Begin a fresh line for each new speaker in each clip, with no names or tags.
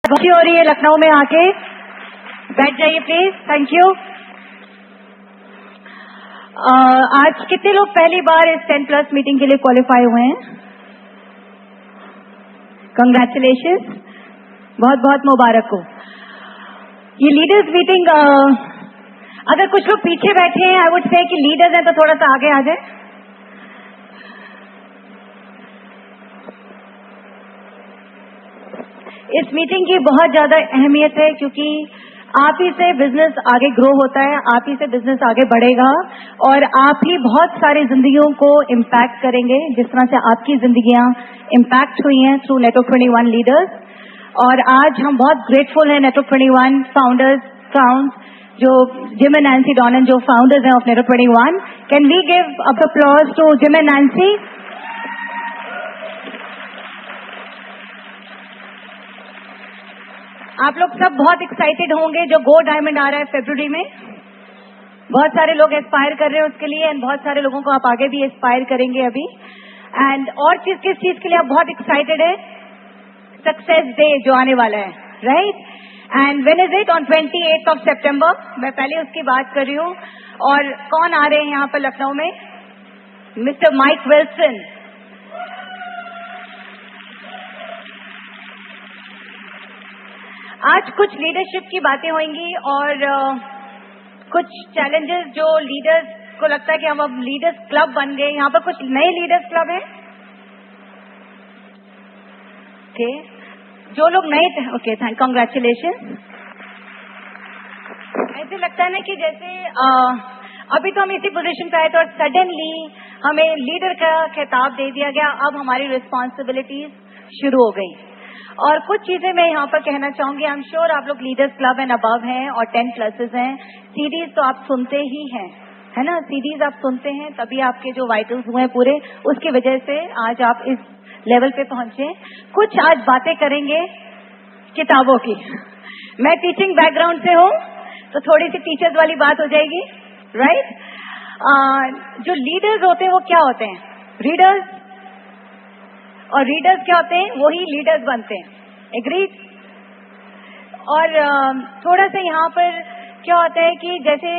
खुशी हो रही है लखनऊ में आके। बैठ जाइए प्लीज। Thank you. आज कितने लोग पहली बार इस 10+ मीटिंग के लिए क्वालिफाई हुए हैं? कंग्रेचुलेशन, बहुत बहुत मुबारक हो। ये लीडर्स मीटिंग, अगर कुछ लोग पीछे बैठे हैं, आई वुड से कि लीडर्स हैं तो थोड़ा सा आगे आ जाए। इस मीटिंग की बहुत ज्यादा अहमियत है क्योंकि आप ही से बिजनेस आगे ग्रो होता है, आप ही से बिजनेस आगे बढ़ेगा और आप ही बहुत सारी जिंदगियों को इम्पैक्ट करेंगे, जिस तरह से आपकी जिंदगियां इम्पैक्ट हुई हैं थ्रू नेटवर्क 21 लीडर्स। और आज हम बहुत ग्रेटफुल हैं नेटवर्क 21 फाउंडर्स जो जिम एंड नैंसी डॉनन जो फाउंडर्स हैं of network 21। Can we give a applause to Jim and Nancy? आप लोग सब बहुत एक्साइटेड होंगे जो गो डायमंड आ रहा है फरवरी में। बहुत सारे लोग एस्पायर कर रहे हैं उसके लिए एंड बहुत सारे लोगों को आप आगे भी एस्पायर करेंगे अभी। एंड और किस चीज के लिए आप बहुत एक्साइटेड है? सक्सेस डे जो आने वाला है, right? And when is it? On 28 सितंबर। मैं पहले उसकी बात कर रही हूँ। और कौन आ रहे हैं यहाँ पर लखनऊ में? Mister mic Wilson. आज कुछ लीडरशिप की बातें होंगी और कुछ चैलेंजेस जो लीडर्स को लगता है कि हम अब लीडर्स क्लब बन गए। यहाँ पर कुछ नए लीडर्स क्लब हैं। ओके, जो लोग नए थे, ओके, थैंक, कांग्रेचुलेशन। ऐसे लगता है ना कि जैसे अभी तो हम इसी पोजीशन पे आए थे और सडनली हमें लीडर का खिताब दे दिया गया। अब हमारी रिस्पॉन्सिबिलिटीज शुरू हो गई। और कुछ चीजें मैं यहाँ पर कहना चाहूंगी। आई एम श्योर आप लोग लीडर्स क्लब एंड अबव हैं और 10+ हैं। सीडीज तो आप सुनते ही हैं, है ना? सीडीज आप सुनते हैं तभी आपके जो वाइटल्स हुए हैं पूरे, उसकी वजह से आज आप इस लेवल पे पहुंचे। कुछ आज बातें करेंगे किताबों की। मैं टीचिंग बैकग्राउंड से हूँ तो थोड़ी सी टीचर्स वाली बात हो जाएगी, राइट? जो लीडर्स होते हैं वो क्या होते हैं? रीडर्स। और रीडर्स क्या होते हैं? वही लीडर्स बनते हैं। एग्रीड? और थोड़ा सा यहाँ पर क्या होता है कि जैसे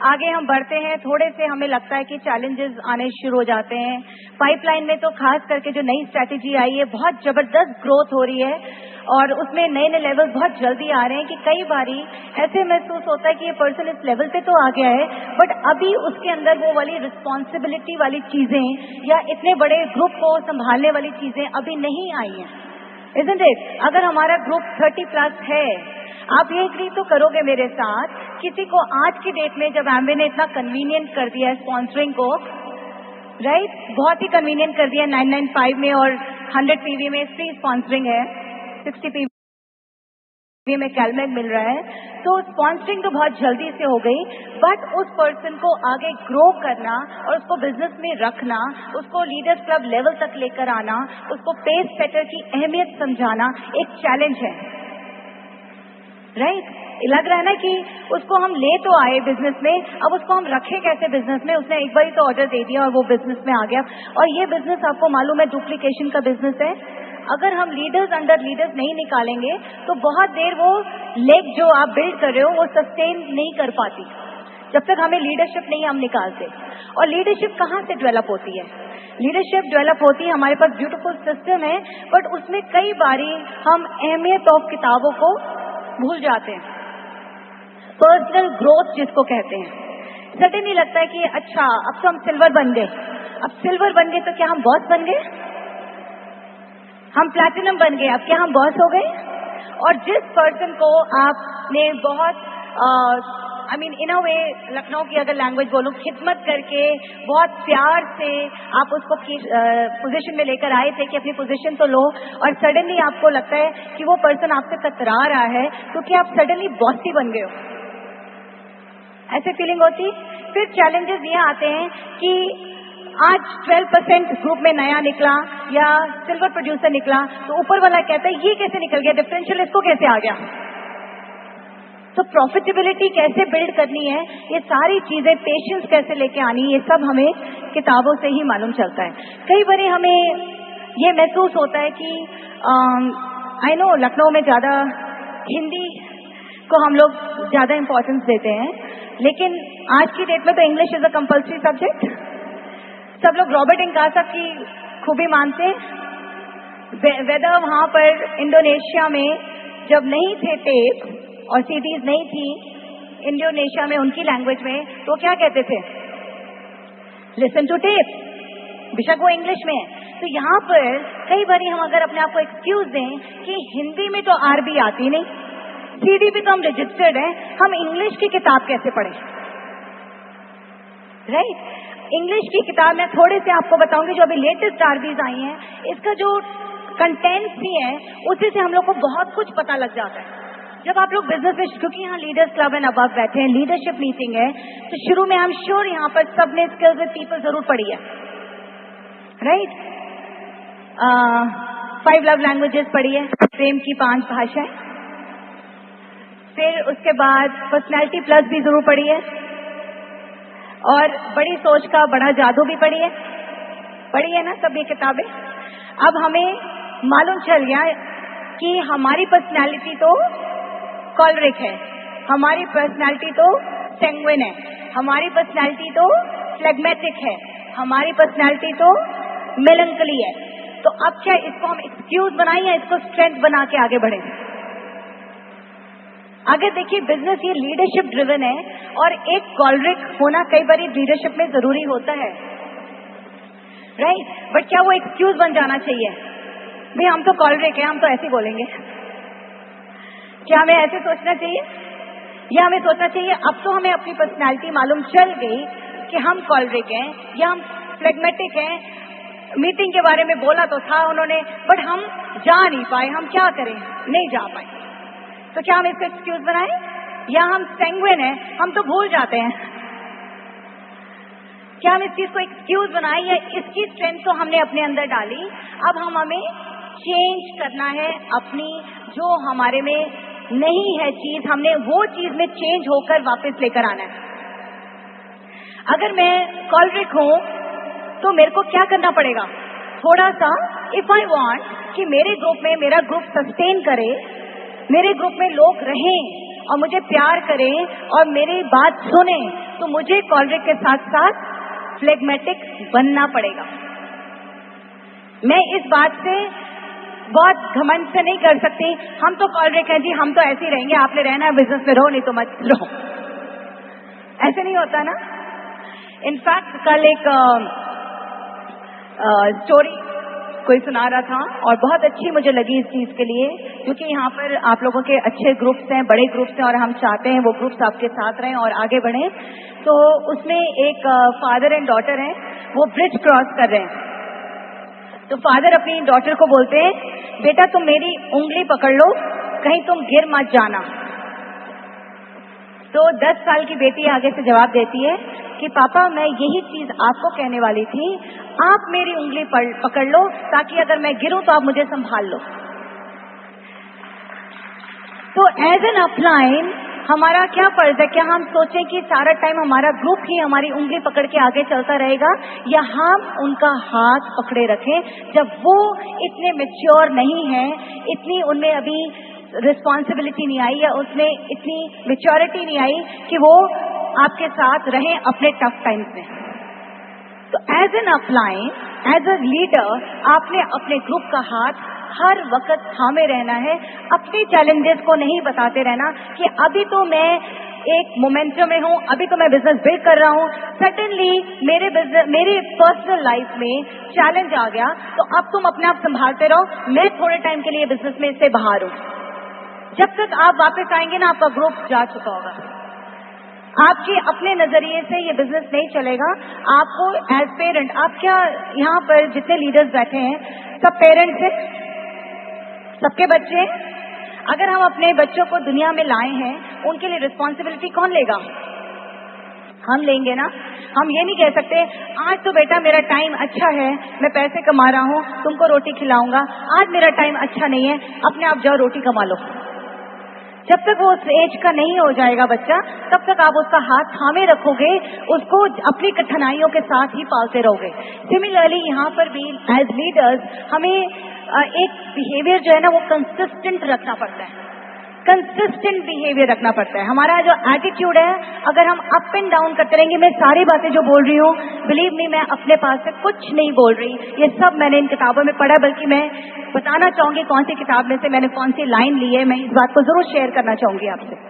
आगे हम बढ़ते हैं थोड़े से हमें लगता है कि चैलेंजेस आने शुरू हो जाते हैं। पाइपलाइन में तो खास करके जो नई स्ट्रैटेजी आई है, बहुत जबरदस्त ग्रोथ हो रही है और उसमें नए नए लेवल बहुत जल्दी आ रहे हैं कि कई बारी ऐसे महसूस होता है कि ये पर्सन इस लेवल पे तो आ गया है बट अभी उसके अंदर वो वाली रिस्पॉन्सिबिलिटी वाली चीजें या इतने बड़े ग्रुप को संभालने वाली चीजें अभी नहीं आई हैं। Isn't it? अगर हमारा ग्रुप 30+ है, आप ये एग्री तो करोगे मेरे साथ, किसी को आज की डेट में जब एम्वे ने इतना कन्वीनियंट कर दिया है स्पॉन्सरिंग को, राइट? बहुत ही कन्वीनियंट कर दिया। 995 में और 100 PV में फ्री स्पॉन्सरिंग है, 60 PV में कैलमेग मिल रहा है। तो स्पॉन्सरिंग तो बहुत जल्दी से हो गई बट उस पर्सन को आगे ग्रो करना और उसको बिजनेस में रखना, उसको लीडर्स क्लब लेवल तक लेकर आना, उसको पेस सेटर की अहमियत समझाना एक चैलेंज है, राइट? लग रहा है ना कि उसको हम ले तो आए बिजनेस में, अब उसको हम रखें कैसे बिजनेस में? उसने एक बार ही तो ऑर्डर दे दिया और वो बिजनेस में आ गया। और ये बिजनेस आपको मालूम है डुप्लीकेशन का बिजनेस है। अगर हम लीडर्स अंडर लीडर्स नहीं निकालेंगे तो बहुत देर वो लेग जो आप बिल्ड कर रहे हो वो सस्टेन नहीं कर पाती जब तक हमें लीडरशिप नहीं हम निकालते। और लीडरशिप कहाँ से डेवलप होती है? लीडरशिप डेवलप होती है, हमारे पास ब्यूटीफुल सिस्टम है बट उसमें कई बारी हम अहमियत ऑफ किताबों को भूल जाते हैं। पर्सनल ग्रोथ जिसको कहते हैं। सडनली लगता है कि अच्छा अब तो हम सिल्वर बन गए। अब सिल्वर बन गए तो क्या हम बॉस बन गए? हम प्लैटिनम बन गए, अब क्या हम बॉस हो गए? और जिस पर्सन को आपने बहुत आई मीन इन अ वे लखनऊ की अगर लैंग्वेज बोलूं, खिदमत करके बहुत प्यार से आप उसको पोजीशन में लेकर आए थे कि अपनी पोजीशन तो लो और सडनली आपको लगता है कि वो पर्सन आपसे कतरा रहा है क्योंकि आप सडनली बॉसी बन गए हो। ऐसे फीलिंग होती। फिर चैलेंजेस ये आते हैं कि आज 12% ग्रुप में नया निकला या सिल्वर प्रोड्यूसर निकला तो ऊपर वाला कहता है ये कैसे निकल गया, डिफरेंशियल इसको कैसे आ गया? तो प्रॉफिटेबिलिटी कैसे बिल्ड करनी है, ये सारी चीजें, पेशेंस कैसे लेके आनी, ये सब हमें किताबों से ही मालूम चलता है। कई बार हमें ये महसूस होता है कि आई नो लखनऊ में ज़्यादा हिंदी को हम लोग ज़्यादा इम्पोर्टेंस देते हैं, लेकिन आज की डेट में तो English is a compulsory subject. सब लोग रॉबर्ट इंकासा की खूबी मानते हैं. वेदर वहाँ पर इंडोनेशिया में जब नहीं थे टेप और सीडीज नहीं थी इंडोनेशिया में उनकी लैंग्वेज में, तो क्या कहते थे? लिसन टू टेप, बेशक वो इंग्लिश में है. तो यहाँ पर कई बार हम अगर अपने आप को एक्सक्यूज दें कि हिंदी में तो आरबी आती नहीं, सीडी भी तो हम रजिस्टर्ड हैं, हम इंग्लिश की किताब कैसे पढ़ें? राइट. इंग्लिश की किताब में थोड़े से आपको बताऊंगी जो अभी लेटेस्ट आरबीज आई हैं, इसका जो कंटेंट्स भी है उसी से हम लोग को बहुत कुछ पता लग जाता है. जब आप लोग बिजनेस में, क्योंकि यहाँ लीडर्स क्लब एंड अबव बैठे हैं, लीडरशिप मीटिंग है, तो शुरू में आई एम श्योर यहाँ पर सबने स्किल्स विद पीपल जरूर पढ़ी है. राइट. 5 लव लैंग्वेजेस पढ़ी है, प्रेम की 5 भाषाएं. फिर उसके बाद पर्सनैलिटी प्लस भी जरूर पढ़ी है, और बड़ी सोच का बड़ा जादू भी पढ़ी है ना सब ये किताबें. अब हमें मालूम चल गया कि हमारी पर्सनैलिटी तो कॉलरिक है, हमारी पर्सनैलिटी तो सैंग्विन है, हमारी पर्सनैलिटी तो फ्लेगमेटिक है, हमारी पर्सनैलिटी तो मेलंकली है. तो अब क्या इसको हम एक्सक्यूज बनाएं या इसको स्ट्रेंथ बना के आगे बढ़े? अगर देखिए बिजनेस ये लीडरशिप ड्रिवन है, और एक कॉलरिक होना कई बार लीडरशिप में जरूरी होता है. राइट. बट क्या वो एक्सक्यूज बन जाना चाहिए? भाई हम तो कॉलरिक हैं, हम तो ऐसे बोलेंगे. क्या हमें ऐसे सोचना चाहिए, या हमें सोचना चाहिए अब तो हमें अपनी पर्सनैलिटी मालूम चल गई कि हम कॉलरिक हैं या हम फ्लेगमेटिक हैं? मीटिंग के बारे में बोला तो था उन्होंने, बट हम जा नहीं पाए, हम क्या करें? नहीं जा पाए. तो क्या हम इसको एक्सक्यूज बनाएं? या हम सैंग्विन हैं, हम तो भूल जाते हैं? क्या हम इस चीज को एक्सक्यूज बनाएं, या इसकी स्ट्रेंथ तो हमने अपने अंदर डाली, अब हमें चेंज करना है अपनी जो हमारे में नहीं है चीज, हमने वो चीज में चेंज होकर वापस लेकर आना है. अगर मैं कॉलरिक हूं तो मेरे को क्या करना पड़ेगा? थोड़ा सा, इफ आई वांट कि मेरे ग्रुप में मेरा ग्रुप सस्टेन करे, मेरे ग्रुप में लोग रहें और मुझे प्यार करें और मेरी बात सुने, तो मुझे कॉलरिक के साथ साथ फ्लेगमेटिक बनना पड़ेगा. मैं इस बात से बहुत घमंड से नहीं कर सकती हम तो कॉलरिक हैं जी, हम तो ऐसे ही रहेंगे, आपने रहना है बिजनेस में रहो, नहीं तो मत रहो. ऐसे नहीं होता ना. इनफैक्ट कल एक स्टोरी कोई सुना रहा था और बहुत अच्छी मुझे लगी इस चीज के लिए, क्योंकि यहाँ पर आप लोगों के अच्छे ग्रुप्स हैं, बड़े ग्रुप्स हैं, और हम चाहते हैं वो ग्रुप्स आपके साथ रहें और आगे बढ़ें. तो उसमें एक फादर एंड डॉटर हैं, वो ब्रिज क्रॉस कर रहे हैं. तो फादर अपनी डॉटर को बोलते हैं, बेटा तुम मेरी उंगली पकड़ लो, कहीं तुम गिर मत जाना. तो 10 साल की बेटी आगे से जवाब देती है कि पापा मैं यही चीज आपको कहने वाली थी, आप मेरी उंगली पकड़ लो ताकि अगर मैं गिरूं तो आप मुझे संभाल लो. तो एज एन अपलाइन हमारा क्या फर्ज है? क्या हम सोचें कि सारा टाइम हमारा ग्रुप ही हमारी उंगली पकड़ के आगे चलता रहेगा, या हम उनका हाथ पकड़े रखें जब वो इतने मैच्योर नहीं है, इतनी उनमें अभी रिस्पॉन्सिबिलिटी नहीं आई, या उसमें इतनी मैच्योरिटी नहीं आई कि वो आपके साथ रहें अपने टफ टाइम्स में. तो as an upline, as a leader, आपने अपने ग्रुप का हाथ हर वक्त थामे रहना है. अपने चैलेंजेस को नहीं बताते रहना कि अभी तो मैं एक मोमेंटम में हूं, अभी तो मैं बिजनेस बिल्ड कर रहा हूं, सडनली मेरे पर्सनल लाइफ में चैलेंज आ गया, तो अब तुम अपने आप संभालते रहो, मैं थोड़े टाइम के लिए बिजनेस में से बाहर हूं. जब तक आप वापस आएंगे ना, आपका ग्रुप जा चुका होगा. आपके अपने नजरिए से ये बिजनेस नहीं चलेगा. आपको एज पेरेंट, आप क्या यहाँ पर जितने लीडर्स बैठे हैं सब पेरेंट्स हैं, सबके बच्चे हैं. अगर हम अपने बच्चों को दुनिया में लाए हैं, उनके लिए रिस्पॉन्सिबिलिटी कौन लेगा? हम लेंगे ना. हम ये नहीं कह सकते आज तो बेटा मेरा टाइम अच्छा है, मैं पैसे कमा रहा हूँ, तुमको रोटी खिलाऊंगा, आज मेरा टाइम अच्छा नहीं है, अपने आप जाओ रोटी कमा लो. जब तक वो उस एज का नहीं हो जाएगा बच्चा, तब तक आप उसका हाथ थामे रखोगे, उसको अपनी कठिनाइयों के साथ ही पालते रहोगे। सिमिलरली यहाँ पर भी एज लीडर्स हमें एक बिहेवियर जो है ना वो कंसिस्टेंट रखना पड़ता है, कंसिस्टेंट बिहेवियर रखना पड़ता है। हमारा जो एटीट्यूड है, अगर हम अप एंड डाउन करते रहेंगे, मैं सारी बातें जो बोल रही हूँ, बिलीव मी, मैं अपने पास से कुछ नहीं बोल रही, ये सब मैंने इन किताबों में पढ़ा, बल्कि मैं बताना चाहूंगी कौन सी किताब में से मैंने कौन सी लाइन ली है, मैं इस बात को जरूर शेयर करना चाहूंगी आपसे।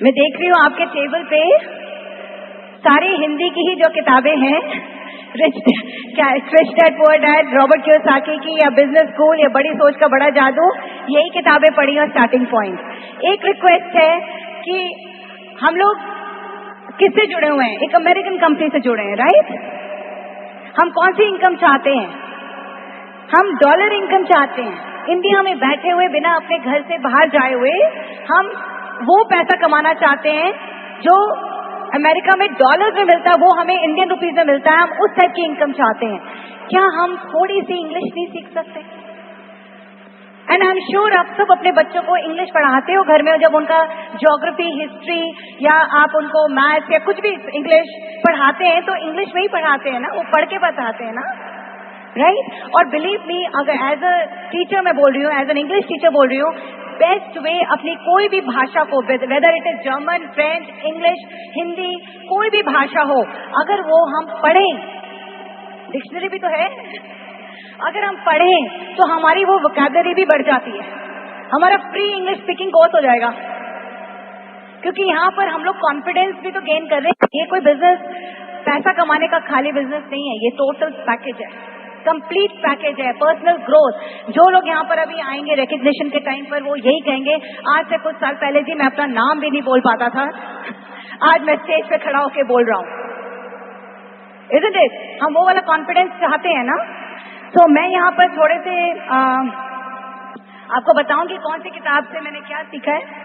मैं देख रही हूँ आपके टेबल पे सारी हिंदी की ही जो किताबें हैं, rich dad poor dad, Robert Kiyosaki की, या बिजनेस स्कूल, या बड़ी सोच का बड़ा जादू, यही किताबें पढ़ी और स्टार्टिंग पॉइंट। एक रिक्वेस्ट है कि हम लोग किससे जुड़े हुए हैं? एक अमेरिकन कंपनी से जुड़े हैं, राइट? हम कौन सी इनकम चाहते हैं? हम डॉलर इनकम चाहते हैं। इंडिया में बैठे हुए, बिना अपने घर से बाहर जाए हुए, हम वो पैसा कमाना चाहते हैं जो अमेरिका में डॉलर्स में मिलता है, वो हमें इंडियन रुपीज में मिलता है। हम उस टाइप की इनकम चाहते हैं। क्या हम थोड़ी सी इंग्लिश नहीं सीख सकते? एंड आई एम श्योर आप सब अपने बच्चों को इंग्लिश पढ़ाते हो घर में, जब उनका ज्योग्राफी, हिस्ट्री, या आप उनको मैथ्स या कुछ भी इंग्लिश पढ़ाते हैं तो इंग्लिश में ही पढ़ाते हैं ना, वो पढ़ के बताते हैं ना, राइट? और बिलीव मी, अगर एज अ टीचर मैं बोल रही हूँ, एज एन इंग्लिश टीचर बोल रही हूँ, बेस्ट वे अपनी कोई भी भाषा को, whether it is German, French, English, Hindi, कोई भी भाषा हो, अगर वो हम पढ़ें, डिक्शनरी भी तो है, अगर हम पढ़ें तो हमारी वो वोकैबुलरी भी बढ़ जाती है, हमारा फ्री इंग्लिश स्पीकिंग कोर्स हो जाएगा। क्योंकि यहाँ पर हम लोग कॉन्फिडेंस भी तो गेन कर रहे हैं। ये कोई बिजनेस पैसा कमाने का खाली बिजनेस नहीं है, ये टोटल पैकेज है, कंप्लीट पैकेज है, पर्सनल ग्रोथ। जो लोग यहाँ पर अभी आएंगे रिकग्निशन के टाइम पर, वो यही कहेंगे, आज से कुछ साल पहले जी मैं अपना नाम भी नहीं बोल पाता था, आज मैं स्टेज पे खड़ा होकर बोल रहा हूँ। Isn't it? हम वो वाला कॉन्फिडेंस चाहते हैं ना। तो मैं यहाँ पर थोड़े से आपको बताऊंगी कौन सी किताब से मैंने क्या सीखा है।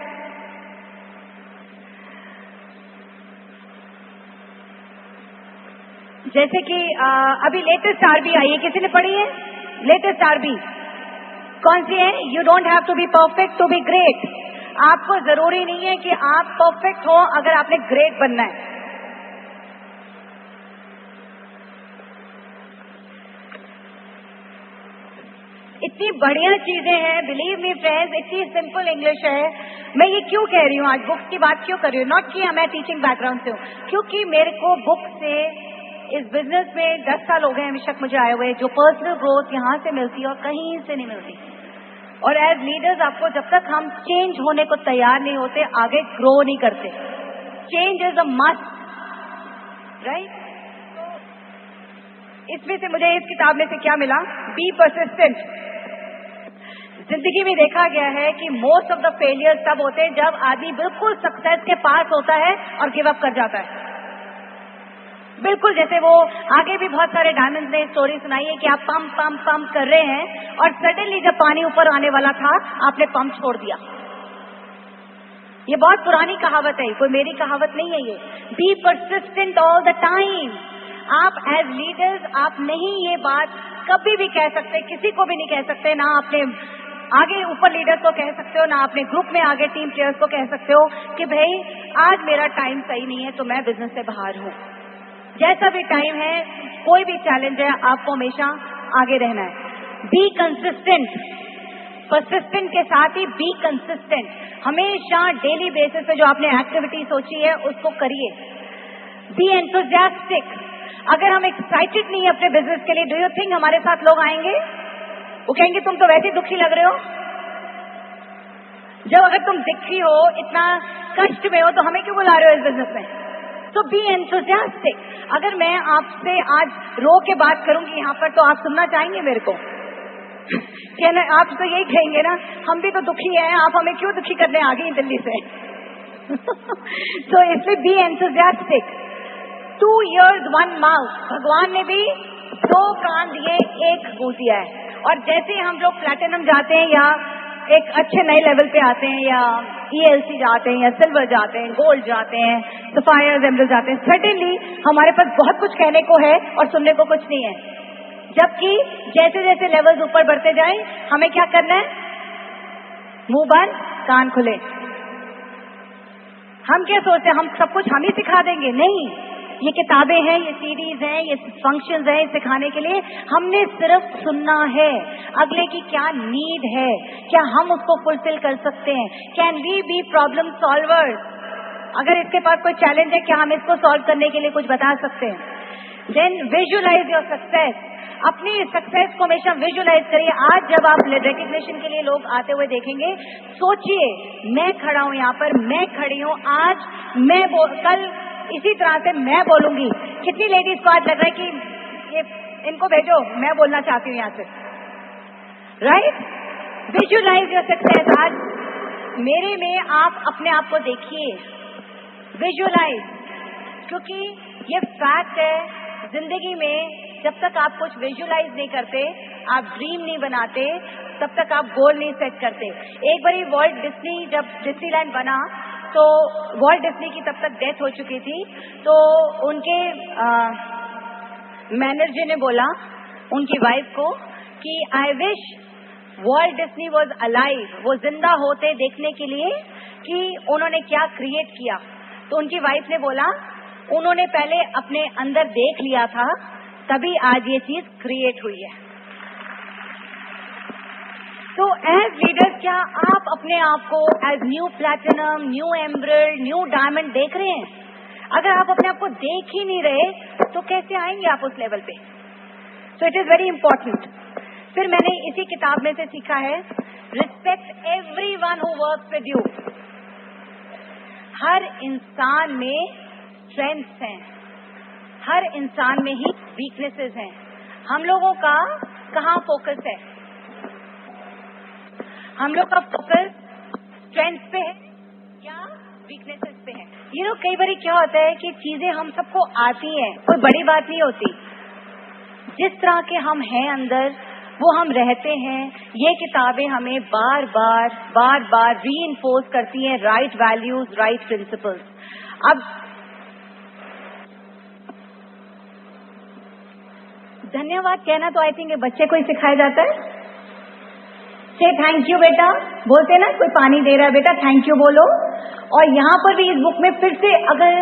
जैसे कि अभी लेटेस्ट आरबी आई है, किसी ने पढ़ी है? लेटेस्ट आरबी कौन सी है? You don't have to be perfect to be great. आपको जरूरी नहीं है कि आप परफेक्ट हो अगर आपने ग्रेट बनना है। इतनी बढ़िया चीजें हैं, बिलीव मी फ्रेंड्स, इतनी सिंपल इंग्लिश है। मैं ये क्यों कह रही हूँ, आज बुक्स की बात क्यों कर रही हूँ? नॉट कि मैं टीचिंग बैकग्राउंड से हूँ, क्योंकि मेरे को बुक से इस बिजनेस में 10 साल हो गए हैं बेशक मुझे आए हुए, जो पर्सनल ग्रोथ यहाँ से मिलती है और कहीं से नहीं मिलती। और एज लीडर्स आपको, जब तक हम चेंज होने को तैयार नहीं होते, आगे ग्रो नहीं करते। Change is a must, right? इसमें से मुझे इस किताब में से क्या मिला? Be persistent. जिंदगी में देखा गया है कि मोस्ट ऑफ द फेलियर्स तब होते हैं जब आदमी बिल्कुल सक्सेस के पास होता है और गिव अप कर जाता है। बिल्कुल जैसे वो आगे भी बहुत सारे डायमंड्स ने स्टोरी सुनाई है कि आप पंप पंप पंप कर रहे हैं और सडनली जब पानी ऊपर आने वाला था आपने पंप छोड़ दिया। ये बहुत पुरानी कहावत है, कोई मेरी कहावत नहीं है ये। Be persistent all the time. आप एज लीडर्स आप नहीं ये बात कभी भी कह सकते, किसी को भी नहीं कह सकते, ना अपने आगे ऊपर लीडर्स को कह सकते हो, ना अपने ग्रुप में आगे टीम प्लेयर्स को कह सकते हो कि भाई आज मेरा टाइम सही नहीं है तो मैं बिजनेस से बाहर हूं। जैसा भी टाइम है, कोई भी चैलेंज है, आपको हमेशा आगे रहना है। Be consistent. परसिस्टेंट के साथ ही बी कंसिस्टेंट। हमेशा डेली बेसिस पे जो आपने एक्टिविटी सोची है उसको करिए। Be enthusiastic. अगर हम एक्साइटेड नहीं है अपने बिजनेस के लिए, डू यू थिंक हमारे साथ लोग आएंगे? वो कहेंगे तुम तो वैसे ही दुखी लग रहे हो। जब अगर तुम दुखी हो, इतना कष्ट में हो, तो हमें क्यों बुला रहे हो इस बिजनेस में? तो बी एंथुसियास्टिक। अगर मैं आपसे आज रो के बात करूंगी यहाँ पर, तो आप सुनना चाहेंगे मेरे को? कहना आप तो यही कहेंगे ना, हम भी तो दुखी हैं, आप हमें क्यों दुखी करने आ गई दिल्ली से? तो इसलिए बी एंथुसियास्टिक। 2 ears 1 mouth। भगवान ने भी 2 कान दिए 1 मुंह दिया है। और जैसे हम लोग प्लैटिनम जाते हैं या एक अच्छे नए लेवल पे आते हैं या ELC जाते हैं या सिल्वर जाते हैं, गोल्ड जाते हैं, सफायर एमरल्ड जाते हैं, सडनली हमारे पास बहुत कुछ कहने को है और सुनने को कुछ नहीं है। जबकि जैसे जैसे लेवल्स ऊपर बढ़ते जाएं, हमें क्या करना है? मुंह बंद कान खुले। हम क्या सोचते हैं हम सब कुछ हम ही सिखा देंगे? नहीं, ये किताबें हैं, ये सीरीज हैं, ये फंक्शंस हैं सिखाने के लिए। हमने सिर्फ सुनना है अगले की क्या नीड है, क्या हम उसको फुलफिल कर सकते हैं, can we be problem solvers. अगर इसके पास कोई चैलेंज है, क्या हम इसको सॉल्व करने के लिए कुछ बता सकते हैं? Then visualise your success. अपनी सक्सेस को हमेशा विजुअलाइज करिए। आज जब आप रिकग्निशन के लिए लोग आते हुए देखेंगे, सोचिए मैं खड़ा हूं यहाँ पर, मैं खड़ी हूं आज, मैं कल इसी तरह से मैं बोलूंगी। कितनी लेडीज को आज लग रहा है कि ये इनको भेजो, मैं बोलना चाहती हूँ यहाँ से, राइट? Visualise your success. आज मेरे में आप अपने आप को देखिए, विजुअलाइज, क्योंकि ये फैक्ट है जिंदगी में जब तक आप कुछ विजुअलाइज नहीं करते, आप ड्रीम नहीं बनाते, तब तक आप गोल नहीं सेट करते। एक बारी वॉल्ट डिज्नी जब डिज्नीलैंड बना तो वॉल्ट डिज्नी की तब तक डेथ हो चुकी थी, तो उनके मैनेजर ने बोला उनकी वाइफ को कि I wish Walt Disney was alive, वो जिंदा होते देखने के लिए कि उन्होंने क्या क्रिएट किया। तो उनकी वाइफ ने बोला उन्होंने पहले अपने अंदर देख लिया था, तभी आज ये चीज क्रिएट हुई है। तो एज लीडर्स क्या आप अपने आप को as new platinum, new emerald, new diamond देख रहे हैं? अगर आप अपने आप को देख ही नहीं रहे तो कैसे आएंगे आप उस लेवल पे? So it is very important. फिर मैंने इसी किताब में से सीखा है, respect everyone who works with you. हर इंसान में स्ट्रेंथ्स हैं, हर इंसान में ही वीकनेसेस हैं। हम लोगों का कहाँ फोकस है? हम लोग का फोकस स्ट्रेंथ पे है या वीकनेसेस पे है? कई बार क्या होता है कि चीजें हम सबको आती हैं, कोई बड़ी बात नहीं होती। जिस तरह के हम हैं अंदर, वो हम रहते हैं। ये किताबें हमें बार बार रीइंफोर्स करती हैं राइट वैल्यूज, राइट प्रिंसिपल्स। अब धन्यवाद कहना तो आई थिंक बच्चे को ही सिखाया जाता है। से थैंक यू बेटा, बोलते ना, कोई पानी दे रहा है बेटा थैंक यू बोलो। और यहाँ पर भी इस बुक में फिर से अगर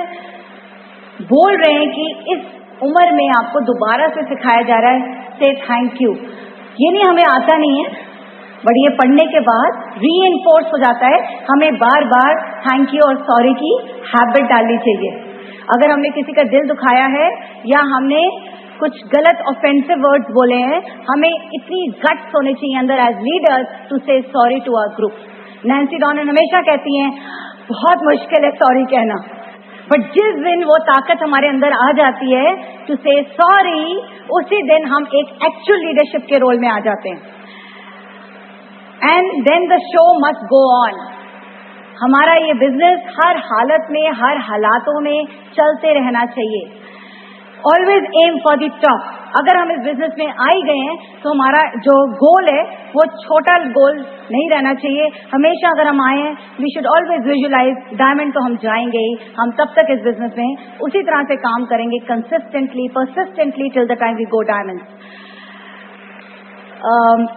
बोल रहे हैं कि इस उम्र में आपको दोबारा से सिखाया जा रहा है से थैंक यू। ये नहीं हमें आता नहीं है, बट ये पढ़ने के बाद रीइंफोर्स हो जाता है। हमें बार बार थैंक यू और सॉरी की हैबिट डालनी चाहिए। अगर हमने किसी का दिल दुखाया है या हमने कुछ गलत ऑफेंसिव वर्ड्स बोले हैं, हमें इतनी गट्स होने चाहिए अंदर as leaders to say sorry to our group. Nancy Donnan हमेशा कहती हैं बहुत मुश्किल है सॉरी कहना, बट जिस दिन वो ताकत हमारे अंदर आ जाती है टू से सॉरी, उसी दिन हम एक एक्चुअल लीडरशिप के रोल में आ जाते हैं। And then the show must go on. हमारा ये बिजनेस हर हालत में, हर हालातों में चलते रहना चाहिए। Always aim for the top. अगर हम इस बिजनेस में आ ही गए हैं तो हमारा जो गोल है वो छोटा गोल नहीं रहना चाहिए। हमेशा अगर हम आए हैं, we should always visualise diamond तो हम जाएंगे ही, हम तब तक इस बिजनेस में उसी तरह से काम करेंगे consistently, persistently till the time we go diamond.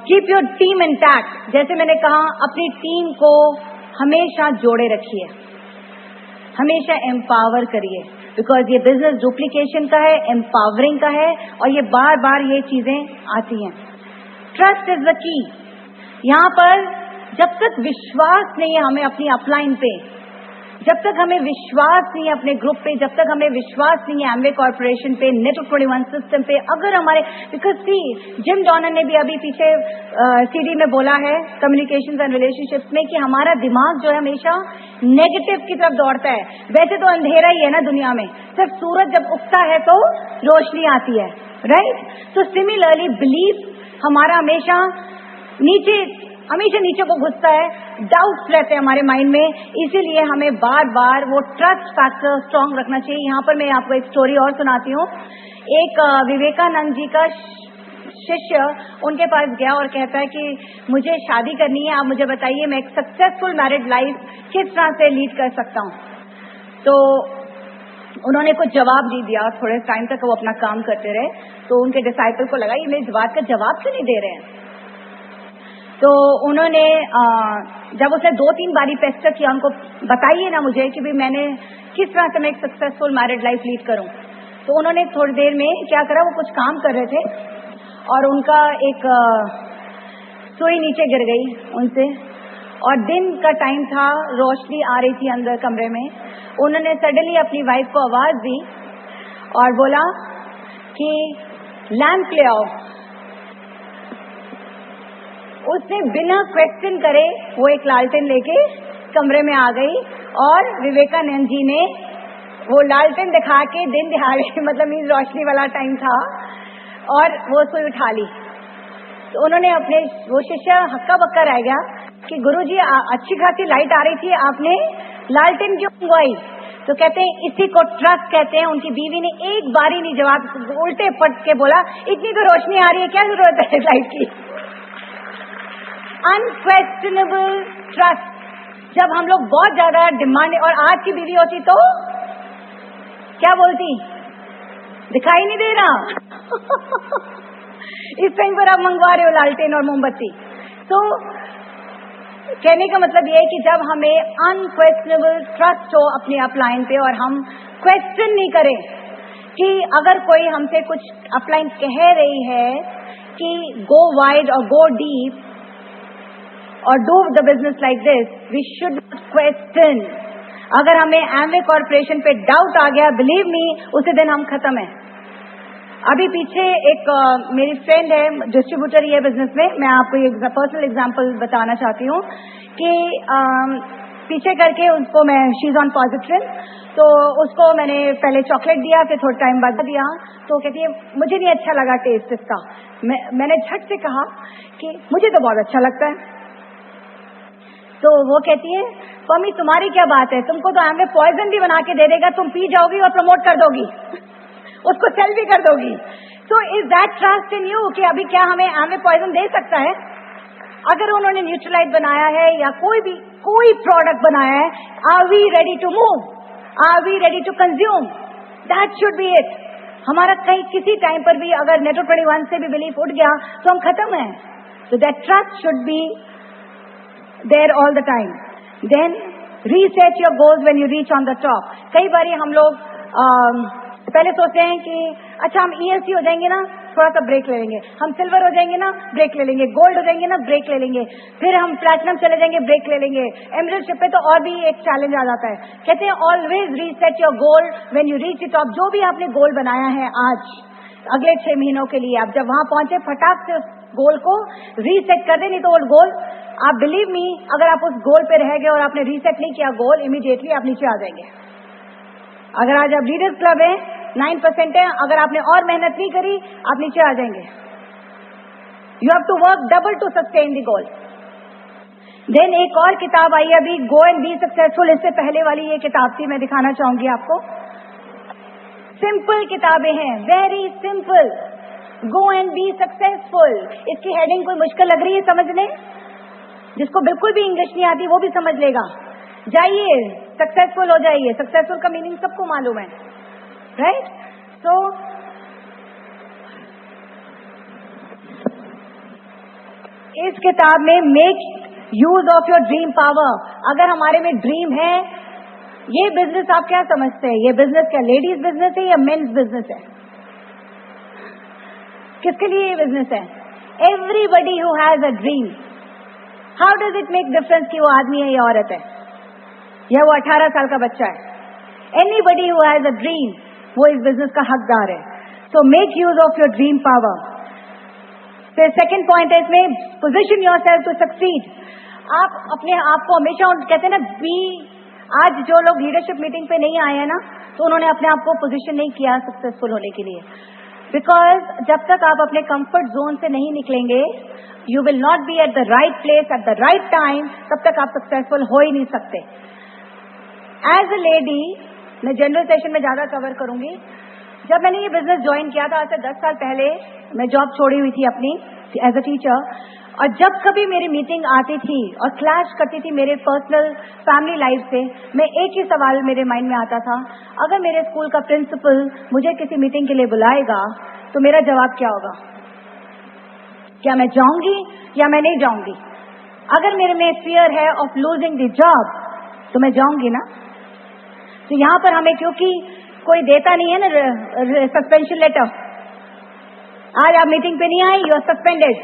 Keep your team intact. जैसे मैंने कहा, अपनी टीम को हमेशा जोड़े रखिए, हमेशा एम्पावर करिए, बिकॉज ये बिजनेस डुप्लीकेशन का है, एम्पावरिंग का है, और ये बार बार ये चीजें आती हैं। Trust is the key. यहाँ पर जब तक विश्वास नहीं है हमें अपनी अपलाइन पे, जब तक हमें विश्वास नहीं है अपने ग्रुप पे, जब तक हमें विश्वास नहीं है एमवे कॉर्पोरेशन पे, नेटवर्क 21 सिस्टम पे, अगर हमारे, बिकॉज सी जिम डॉनर ने भी अभी पीछे सीडी में बोला है कम्युनिकेशंस एंड रिलेशनशिप्स में कि हमारा दिमाग जो है हमेशा नेगेटिव की तरफ दौड़ता है। वैसे तो अंधेरा ही है ना दुनिया में, सिर्फ सूरज जब उगता है तो रोशनी आती है, राइट? तो सिमिलरली बिलीफ हमारा हमेशा नीचे को घुसता है, डाउट्स रहते हैं हमारे माइंड में, इसीलिए हमें बार बार वो ट्रस्ट फैक्टर स्ट्रांग रखना चाहिए। यहाँ पर मैं आपको एक स्टोरी और सुनाती हूँ। एक विवेकानंद जी का शिष्य उनके पास गया और कहता है कि मुझे शादी करनी है, आप मुझे बताइए मैं एक सक्सेसफुल मैरिड लाइफ किस तरह से लीड कर सकता हूँ. तो उन्होंने कुछ जवाब नहीं दिया. थोड़े टाइम तक वो अपना काम करते रहे. तो उनके डिसाइपल को लगा ये मेरी बात का जवाब क्यों नहीं दे रहे हैं. तो उन्होंने जब उसने 2-3 बारी पेस्टर किया, उनको बताइए ना मुझे कि भी मैंने किस तरह से मैं एक सक्सेसफुल मैरिड लाइफ लीड करूं. तो उन्होंने थोड़ी देर में क्या करा, वो कुछ काम कर रहे थे और उनका एक सुई नीचे गिर गई उनसे, और दिन का टाइम था, रोशनी आ रही थी अंदर कमरे में. उन्होंने सडनली अपनी वाइफ को आवाज दी और बोला कि लैंप ले आओ. उसने बिना क्वेश्चन करे वो एक लालटेन लेके कमरे में आ गई और विवेकानंद जी ने वो लालटेन दिखा के दिन दिहाड़े मतलब मीन रोशनी वाला टाइम था और वो सुई उठा ली. तो उन्होंने अपने वो शिष्य हक्का बक्का रह गया कि गुरुजी अच्छी खासी लाइट आ रही थी, आपने लालटेन क्यों मंगवाई. तो कहते हैं इसी को ट्रस्ट कहते हैं. उनकी बीवी ने एक बारी नहीं जवाब, उल्टे पट के बोला इतनी तो रोशनी आ रही है, क्या जरूरत है लाइट की. Unquestionable trust. जब हम लोग बहुत ज्यादा डिमांड, और आज की बीवी होती तो क्या बोलती, दिखाई नहीं दे रहा इस टाइम पर आप मंगवा रहे हो लालटेन और मोमबत्ती. तो कहने का मतलब ये है कि जब हमें अनक्वेश्चनेबल ट्रस्ट हो अपने अपलाइन पे और हम क्वेश्चन नहीं करें कि अगर कोई हमसे कुछ अपलाइन कह रही है कि गो वाइड और गो डीप और do the business like this, we should not question. अगर हमें एमवे कॉर्पोरेशन पे डाउट आ गया, बिलीव मी उसी दिन हम खत्म है. अभी पीछे एक मेरी फ्रेंड है, डिस्ट्रीब्यूटर ही है बिजनेस में. मैं आपको एक पर्सनल एग्जांपल बताना चाहती हूँ कि पीछे करके उसको मैं, शी इज ऑन पॉजिट्रिन, तो उसको मैंने पहले चॉकलेट दिया, फिर थोड़ा टाइम बाद दिया. तो कहती है मुझे नहीं अच्छा लगा टेस्ट इसका. मैंने झट से कहा कि मुझे तो बहुत अच्छा लगता है. तो वो कहती है मम्मी तुम्हारी क्या बात है, तुमको तो एमवे पॉइजन भी बना के दे देगा, तुम पी जाओगी और प्रमोट कर दोगी उसको सेल भी कर दोगी. So is that trust in you कि अभी क्या हमें एमवे पॉइजन दे सकता है. अगर उन्होंने न्यूट्रलाइट बनाया है या कोई प्रोडक्ट बनाया है, are we ready to move, are we ready to consume. That should be it. हमारा कहीं किसी टाइम पर भी अगर नेटो 21 से भी बिलीफ उठ गया तो हम खत्म हैं. So that trust should be there all the time. Then reset your goals when you reach on the top. कई बारी हम लोग पहले सोचते हैं कि अच्छा हम ELC हो जाएंगे ना, थोड़ा सा ब्रेक ले लेंगे, हम सिल्वर हो जाएंगे ना, ब्रेक ले लेंगे, गोल्ड हो जाएंगे ना, ब्रेक ले लेंगे, फिर हम प्लैटिनम चले जाएंगे, ब्रेक ले लेंगे, एमरल्ड पे तो और भी एक चैलेंज आ जाता है. कहते हैं always reset your goal when you reach it. जो भी आपने गोल बनाया है आज अगले 6 महीनों के लिए, आप जब वहां पहुंचे फटाक से उस गोल को रीसेट कर दे. नहीं तो वो गोल, आप बिलीव मी, अगर आप उस गोल पे रह गए और आपने रीसेट नहीं किया गोल, इमीडिएटली आप नीचे आ जाएंगे. अगर आज आप लीडर्स क्लब है 9% है, अगर आपने और मेहनत नहीं करी आप नीचे आ जाएंगे. You have to work double to sustain the goal. Then एक और किताब आई अभी, गो एंड बी सक्सेसफुल. इससे पहले वाली ये किताब थी, मैं दिखाना चाहूंगी आपको. सिंपल किताबें हैं, very simple. Go and be successful. इसकी हेडिंग कोई मुश्किल लग रही है समझने? जिसको बिल्कुल भी इंग्लिश नहीं आती वो भी समझ लेगा. जाइए सक्सेसफुल हो जाइए. सक्सेसफुल का मीनिंग सबको मालूम है, राइट? सो इस किताब में make use of your dream power. अगर हमारे में ड्रीम है, ये बिजनेस आप क्या समझते हैं, ये बिजनेस क्या लेडीज बिजनेस है या मेन्स बिजनेस है? किसके लिए ये बिजनेस है? Everybody who has a dream. How does it make difference कि वो आदमी है या औरत है या वो 18 साल का बच्चा है? Anybody who has a dream वो इस बिजनेस का हकदार है. So make use of your dream power. फिर सेकेंड पॉइंट है इसमें, position your self to succeed. आप अपने आप को हमेशा, कहते हैं ना, बी. आज जो लोग लीडरशिप मीटिंग पे नहीं आए हैं ना, तो उन्होंने अपने आप को पोजीशन नहीं किया सक्सेसफुल होने के लिए. बिकॉज जब तक आप अपने कंफर्ट जोन से नहीं निकलेंगे, you will not be at the right place at the right time. तब तक आप सक्सेसफुल हो ही नहीं सकते. एज अ लेडी, मैं जनरल सेशन में ज्यादा कवर करूंगी, जब मैंने ये बिजनेस ज्वाइन किया था आज से 10 साल पहले, मैं जॉब छोड़ी हुई थी अपनी एज अ टीचर, और जब कभी मेरी मीटिंग आती थी और क्लैश करती थी मेरे पर्सनल फैमिली लाइफ से, मैं एक ही सवाल मेरे माइंड में आता था, अगर मेरे स्कूल का प्रिंसिपल मुझे किसी मीटिंग के लिए बुलाएगा तो मेरा जवाब क्या होगा? क्या मैं जाऊंगी या मैं नहीं जाऊंगी? अगर मेरे में फियर है ऑफ लूजिंग द जॉब तो मैं जाऊंगी ना। तो यहां पर हमें क्योंकि कोई देता नहीं है ना सस्पेंशन लेटर, आज आप मीटिंग पे नहीं आए, यू आर सस्पेंडेड,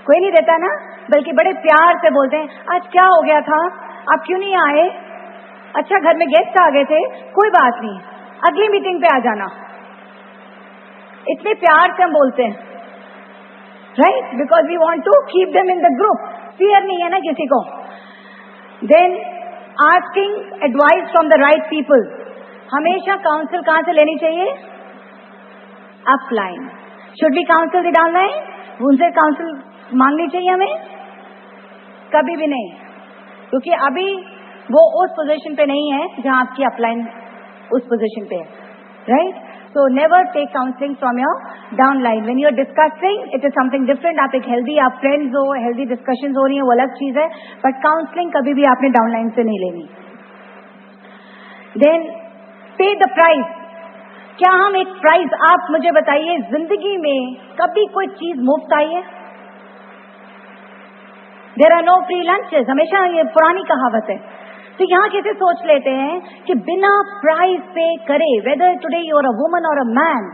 कोई नहीं देता ना, बल्कि बड़े प्यार से बोलते हैं, आज क्या हो गया था, आप क्यों नहीं आए? अच्छा घर में गेस्ट आ गए थे, कोई बात नहीं, अगली मीटिंग पे आ जाना। इतने प्यार से हम बोलते हैं, right, because we want to keep them in the group. Fear नहीं है ना किसी को। Then asking advice from the right people. हमेशा काउंसिल कहां से लेनी चाहिए? Upline. Should be counsel the downline? उनसे काउंसिल मांगनी चाहिए हमें? कभी भी नहीं, क्योंकि अभी वो उस पोजीशन पे नहीं है जहां आपकी अपलाइन उस पोजीशन पे है, right. So never take counselling from your downline. When you are discussing it is something different. आप एक हेल्दी, आप फ्रेंड्स हो, हेल्दी डिस्कशन हो रही है, वो अलग चीज है, बट काउंसलिंग कभी भी आपने डाउनलाइन से नहीं लेनी। देन पे द प्राइस। क्या हम एक प्राइस, आप मुझे बताइए, जिंदगी में कभी कोई चीज मुफ्त आई है? There are no free lunches, हमेशा ये पुरानी कहावत है। तो यहाँ कैसे सोच लेते हैं कि बिना प्राइस पे करे, whether today you are a woman और अ मैन,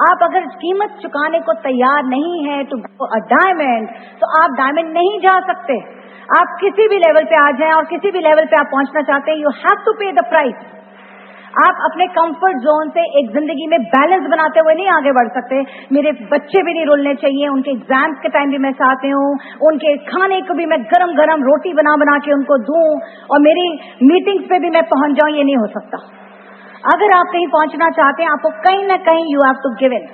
आप अगर कीमत चुकाने को तैयार नहीं है टू अ डायमंड, तो आप डायमंड नहीं जा सकते। आप किसी भी लेवल पे आ जाएं और किसी भी लेवल पे आप पहुंचना चाहते हैं, यू हैव टू पे द प्राइस। आप अपने कंफर्ट जोन से एक जिंदगी में बैलेंस बनाते हुए नहीं आगे बढ़ सकते। मेरे बच्चे भी नहीं रुलने चाहिए, उनके एग्जाम्स के टाइम भी मैं साथ हूँ, उनके खाने को भी मैं गरम गरम रोटी बना बना के उनको दूं, और मेरी मीटिंग्स पे भी मैं पहुंच जाऊं, ये नहीं हो सकता। अगर आप कहीं पहुंचना चाहते हैं, आपको कहीं ना कहीं you have to give in.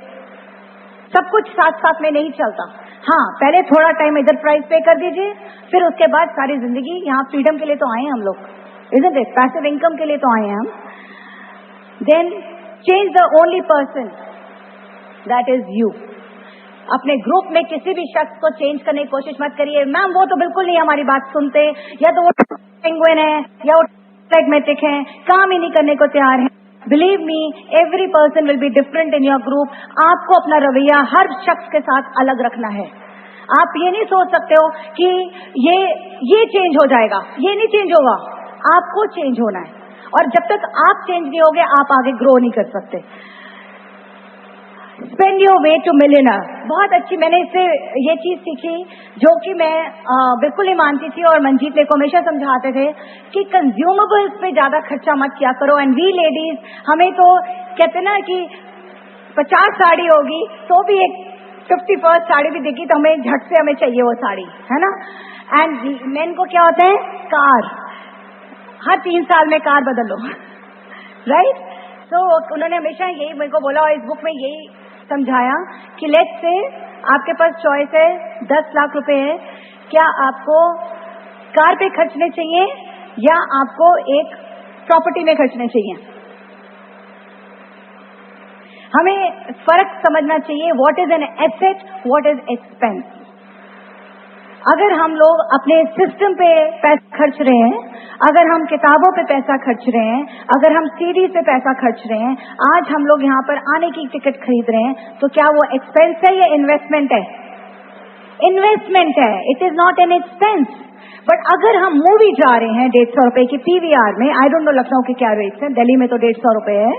सब कुछ साथ साथ में नहीं चलता। हाँ, पहले थोड़ा टाइम इधर प्राइस पे कर दीजिए, फिर उसके बाद सारी जिंदगी, यहाँ फ्रीडम के लिए तो आए हैं हम लोग, इजंट इट, पैसिव इनकम के लिए तो आए हैं हम। Then change the only person, that is you. अपने ग्रुप में किसी भी शख्स को चेंज करने की कोशिश मत करिए। मैम वो तो बिल्कुल नहीं हमारी बात सुनते, या तो वो पेंगुइन है, या वो फ्लैगमेटिक है, काम ही नहीं करने को तैयार है। Believe me, every person will be different in your group. आपको अपना रवैया हर शख्स के साथ अलग रखना है। आप ये नहीं सोच सकते हो कि ये चेंज हो जाएगा, ये नहीं चेंज होगा। आपको चेंज होना है, और जब तक आप चेंज नहीं होगे आप आगे ग्रो नहीं कर सकते। Spend your way to millionaire, बहुत अच्छी, मैंने इससे ये चीज सीखी जो कि मैं बिल्कुल नहीं मानती थी, और मंजीत ने को हमेशा समझाते थे कि कंज्यूमेबल्स पे ज्यादा खर्चा मत किया करो। एंड वी लेडीज, हमें तो कहते ना कि 50 साड़ी होगी तो भी एक 51st साड़ी भी दिखी तो हमें झट से हमें चाहिए वो साड़ी, है ना। एंड मेन को क्या होता है, कार, हर 3 साल में कार बदलो, राइट। तो उन्होंने हमेशा यही मेरे को बोला, और इस बुक में यही समझाया कि लेट्स से आपके पास चॉइस है, 10 लाख रुपए है, क्या आपको कार पे खर्चने चाहिए या आपको एक प्रॉपर्टी में खर्चने चाहिए? हमें फर्क समझना चाहिए, what is an asset, what is expense. अगर हम लोग अपने सिस्टम पे पैसा खर्च रहे हैं, अगर हम किताबों पे पैसा खर्च रहे हैं, अगर हम सीडी पे पैसा खर्च रहे हैं, आज हम लोग यहाँ पर आने की टिकट खरीद रहे हैं, तो क्या वो एक्सपेंस है या इन्वेस्टमेंट है? इन्वेस्टमेंट है, it is not an expense. But अगर हम मूवी जा रहे हैं 150 रुपए की पीवीआर में, आई डोंट नो लखनऊ के क्या रेट्स हैं, दिल्ली में तो 150 रुपए है,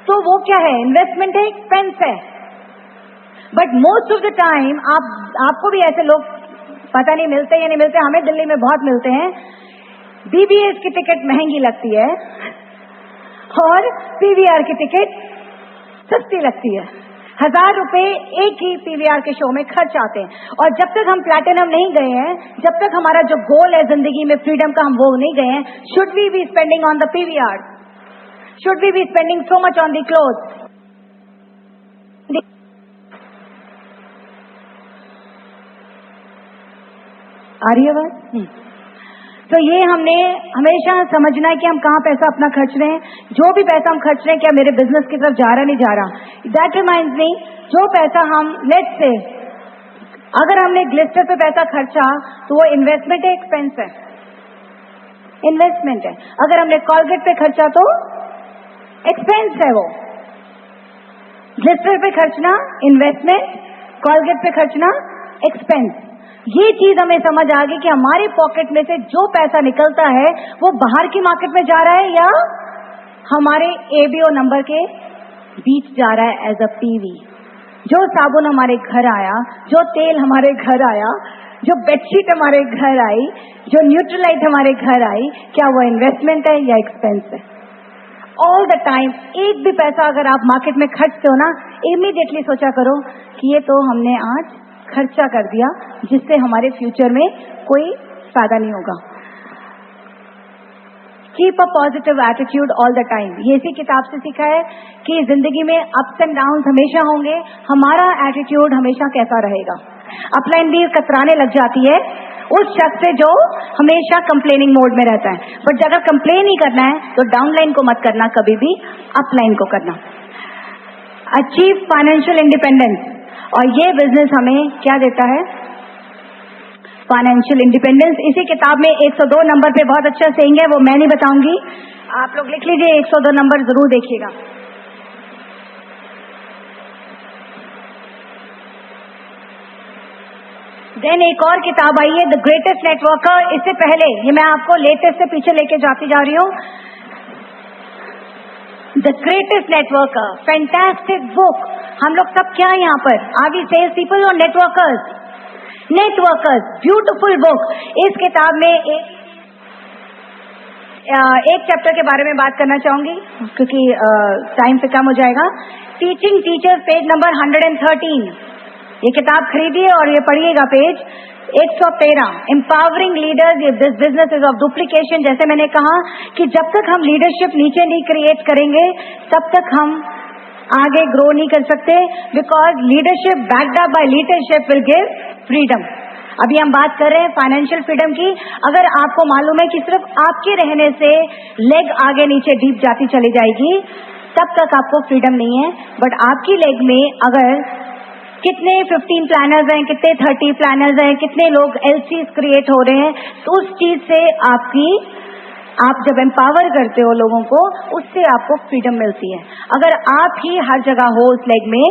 तो वो क्या है, इन्वेस्टमेंट है, एक्सपेंस है। But most of the time आपको भी ऐसे लोग पता नहीं मिलते या नहीं मिलते, हमें दिल्ली में बहुत मिलते हैं, बीबीएस की टिकट महंगी लगती है और पीवीआर की टिकट सस्ती लगती है। 1000 रुपए एक ही पीवीआर के शो में खर्च आते हैं। और जब तक हम प्लैटिनम नहीं गए हैं, जब तक हमारा जो गोल है जिंदगी में फ्रीडम का, हम वो नहीं गए हैं, should we be spending on the PVR? Should we be spending so much on the clothes? आ रही है बात? तो ये हमने हमेशा समझना है कि हम कहाँ पैसा अपना खर्च रहे हैं. जो भी पैसा हम खर्च रहे हैं क्या मेरे बिजनेस की तरफ जा रहा नहीं जा रहा. दैट रिमाइंड्स मी, जो पैसा हम लेट्स से अगर हमने ग्लिस्टर पे पैसा खर्चा तो वो इन्वेस्टमेंट है, एक्सपेंस है? इन्वेस्टमेंट है. अगर हमने कॉलगेट पे खर्चा तो एक्सपेंस है. वो ग्लिस्टर पे खर्चना इन्वेस्टमेंट, कॉलगेट पे खर्चना एक्सपेंस. ये चीज हमें समझ आ गई कि हमारे पॉकेट में से जो पैसा निकलता है वो बाहर की मार्केट में जा रहा है या हमारे एबीओ नंबर के बीच जा रहा है एज अ पीवी. जो साबुन हमारे घर आया, जो तेल हमारे घर आया, जो बेडशीट हमारे घर आई, जो न्यूट्रलाइट हमारे घर आई, क्या वो इन्वेस्टमेंट है या एक्सपेंस है? ऑल द टाइम एक भी पैसा अगर आप मार्केट में खर्चते हो ना, इमीडिएटली सोचा करो कि ये तो हमने आज खर्चा कर दिया जिससे हमारे फ्यूचर में कोई फायदा नहीं होगा. Keep a positive attitude all the time. ये इसी किताब से सीखा है कि जिंदगी में अप्स एंड डाउन्स हमेशा होंगे. हमारा एटीट्यूड हमेशा कैसा रहेगा? अपलाइन भी कतराने लग जाती है उस शख्स से जो हमेशा कंप्लेनिंग मोड में रहता है. बट अगर कंप्लेन ही करना है तो डाउनलाइन को मत करना, कभी भी अपलाइन को करना. Achieve financial independence. और ये बिजनेस हमें क्या देता है? Financial independence. इसी किताब में 102 नंबर पे बहुत अच्छा सेइंग है, वो मैं नहीं बताऊंगी, आप लोग लिख लीजिए. 102 नंबर जरूर देखिएगा. देन एक और किताब आई है द ग्रेटेस्ट नेटवर्कर. इससे पहले ये मैं आपको लेटेस्ट से पीछे लेके जाती जा रही हूँ. The greatest networker, fantastic book. हम लोग सब क्या है यहाँ पर? आर वी सेल्स पीपल और नेटवर्कर्स? नेटवर्कर्स. Beautiful book. इस किताब में एक चैप्टर के बारे में बात करना चाहूंगी क्योंकि टाइम से कम हो जाएगा. Teaching teachers, page number 113. ये किताब खरीदिए और ये पढ़िएगा. Page 113. Empowering leaders. This business is of duplication. जैसे मैंने कहा कि जब तक हम लीडरशिप नीचे नहीं क्रिएट करेंगे तब तक हम आगे ग्रो नहीं कर सकते. Because leadership backed up by leadership will give freedom. अभी हम बात कर रहे हैं फाइनेंशियल फ्रीडम की. अगर आपको मालूम है कि सिर्फ आपके रहने से लेग आगे नीचे डीप जाती चली जाएगी तब तक आपको फ्रीडम नहीं है. बट आपकी लेग में अगर कितने 15 प्लानर्स हैं, कितने 30 प्लानर्स हैं, कितने लोग एलसीज क्रिएट हो रहे हैं, तो उस चीज से आप जब एम्पावर करते हो लोगों को, उससे आपको फ्रीडम मिलती है. अगर आप ही हर जगह हो उस लेग में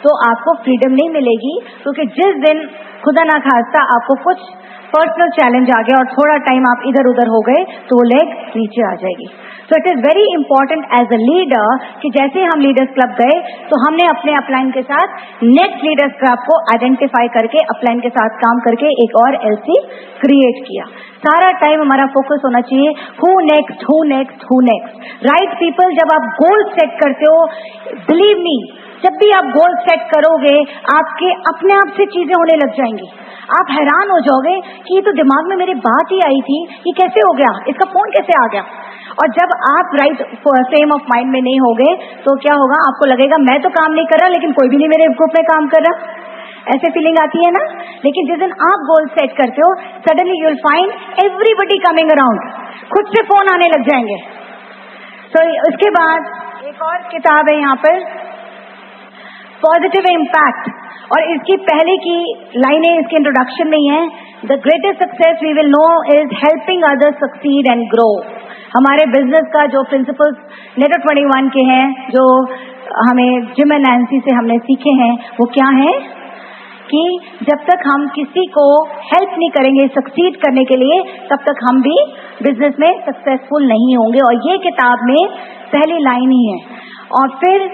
तो आपको फ्रीडम नहीं मिलेगी. क्योंकि जिस दिन खुदा ना खास्ता आपको कुछ पर्सनल चैलेंज आ गया और थोड़ा टाइम आप इधर उधर हो गए तो वो लेग नीचे आ जाएगी. So it is very important as a leader कि जैसे हम लीडर्स क्लब गए तो हमने अपने अपलाइन के साथ नेक्स्ट लीडर्स क्लब को आइडेंटिफाई करके अपलाइन के साथ काम करके एक और एलसी क्रिएट किया. सारा टाइम हमारा फोकस होना चाहिए who next, who next, who next. Right people. जब आप गोल सेट करते हो, बिलीव मी, जब भी आप गोल सेट करोगे आपके अपने आप से चीजें होने लग जाएंगी. आप हैरान हो जाओगे कि ये तो दिमाग में मेरी बात ही आई थी, ये कैसे हो गया, इसका फोन कैसे आ गया. और जब आप राइट फ्रेम ऑफ माइंड में नहीं होगे तो क्या होगा? आपको लगेगा मैं तो काम नहीं कर रहा लेकिन कोई भी नहीं मेरे ग्रुप में काम कर रहा. ऐसे फीलिंग आती है ना. लेकिन जिस दिन आप गोल सेट करते हो suddenly you will find everybody coming around. खुद से फोन आने लग जाएंगे. तो उसके बाद एक और किताब है यहाँ पर, पॉजिटिव इम्पैक्ट. और इसकी पहले की लाइनें इसके इंट्रोडक्शन में ही है. The greatest success we will know is helping others succeed and grow. हमारे बिजनेस का जो प्रिंसिपल्स नेटो 21 के हैं, जो हमें जिम एंड नैंसी से हमने सीखे हैं, वो क्या है कि जब तक हम किसी को हेल्प नहीं करेंगे सक्सीड करने के लिए तब तक हम भी बिजनेस में सक्सेसफुल नहीं होंगे. और ये किताब में पहली लाइन ही है. और फिर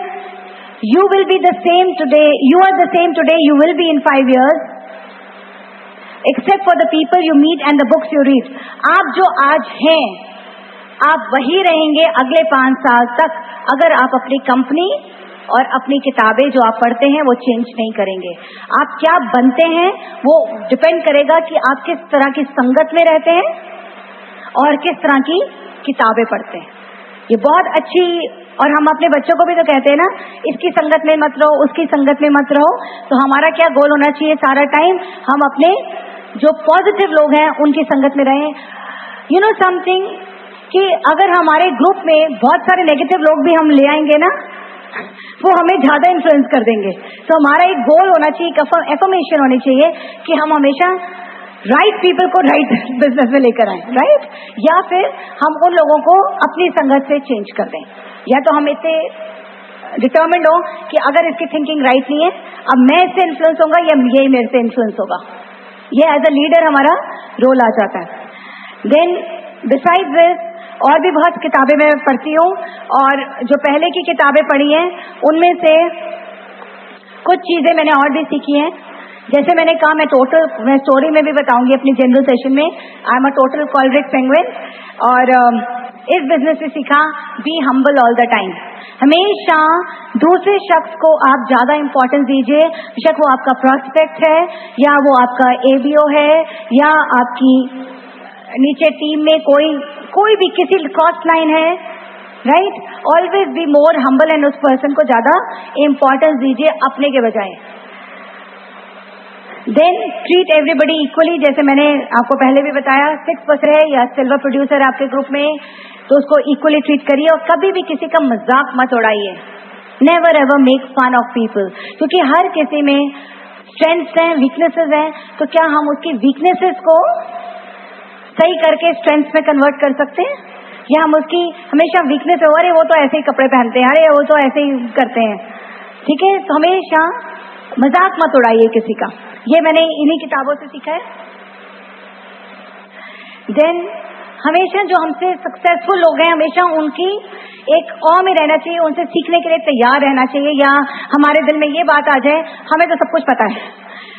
You will be the same today. You are the same today. You will be in 5 years. Except for the people you meet and the books you read. आप जो आज हैं, आप वही रहेंगे अगले 5 साल तक अगर आप अपनी कंपनी और अपनी किताबें जो आप पढ़ते हैं वो चेंज नहीं करेंगे. आप क्या बनते हैं वो डिपेंड करेगा कि आप किस तरह की संगत में रहते हैं और किस तरह की किताबें पढ़ते हैं. ये बहुत अच्छी. और हम अपने बच्चों को भी तो कहते हैं ना, इसकी संगत में मत रहो, उसकी संगत में मत रहो. तो हमारा क्या गोल होना चाहिए सारा टाइम? हम अपने जो पॉजिटिव लोग हैं उनकी संगत में रहें. यू नो समथिंग कि अगर हमारे ग्रुप में बहुत सारे नेगेटिव लोग भी हम ले आएंगे ना, वो हमें ज्यादा इन्फ्लुएंस कर देंगे. तो हमारा एक गोल होना चाहिए, एक एफर्मेशन होनी चाहिए कि हम हमेशा राइट पीपल को राइट बिजनेस में लेकर आए, राइट, या फिर हम उन लोगों को अपनी संगत से चेंज कर दें. या तो हम इतने डिटर्मिन्ड हो कि अगर इसकी थिंकिंग राइट नहीं है, अब मैं इससे इन्फ्लुएंस होगा या ये मेरे से इन्फ्लुएंस होगा. ये एज अ लीडर हमारा रोल आ जाता है. देन बिसाइड दिस और भी बहुत किताबें मैं पढ़ती हूँ, और जो पहले की किताबें पढ़ी हैं उनमें से कुछ चीजें मैंने और भी सीखी हैं. जैसे मैंने कहा, मैं स्टोरी में भी बताऊंगी अपनी जनरल सेशन में. I am a total choleric penguin. और इस बिजनेस से सीखा, be humble all the time. हमेशा दूसरे शख्स को आप ज्यादा इंपॉर्टेंस दीजिए, बेशक वो आपका प्रोस्पेक्ट है या वो आपका एबीओ है या आपकी नीचे टीम में कोई भी किसी कॉस्ट लाइन है, right. Always be more humble and उस पर्सन को ज्यादा इंपॉर्टेंस दीजिए अपने के बजाय. Then treat everybody equally. जैसे मैंने आपको पहले भी बताया, 6 है या सिल्वर प्रोड्यूसर आपके ग्रुप में, तो उसको इक्वली ट्रीट करिए और कभी भी किसी का मजाक मत उड़ाइए. Never ever make fun of people, क्योंकि हर किसी में स्ट्रेंथ्स हैं, वीकनेसेस हैं. तो क्या हम उसकी वीकनेसेस को सही करके स्ट्रेंथ्स में कन्वर्ट कर सकते हैं, या हम उसकी हमेशा वीकनेस है, अरे वो तो ऐसे ही कपड़े पहनते हैं, अरे वो तो ऐसे ही करते हैं, ठीक है. तो हमेशा मजाक मत उड़ाइए किसी का. ये मैंने इन्हीं किताबों से सीखा है. देन हमेशा जो हमसे सक्सेसफुल लोग हैं, हमेशा उनकी एक ऑ में रहना चाहिए, उनसे सीखने के लिए तैयार रहना चाहिए. या हमारे दिल में ये बात आ जाए, हमें तो सब कुछ पता है.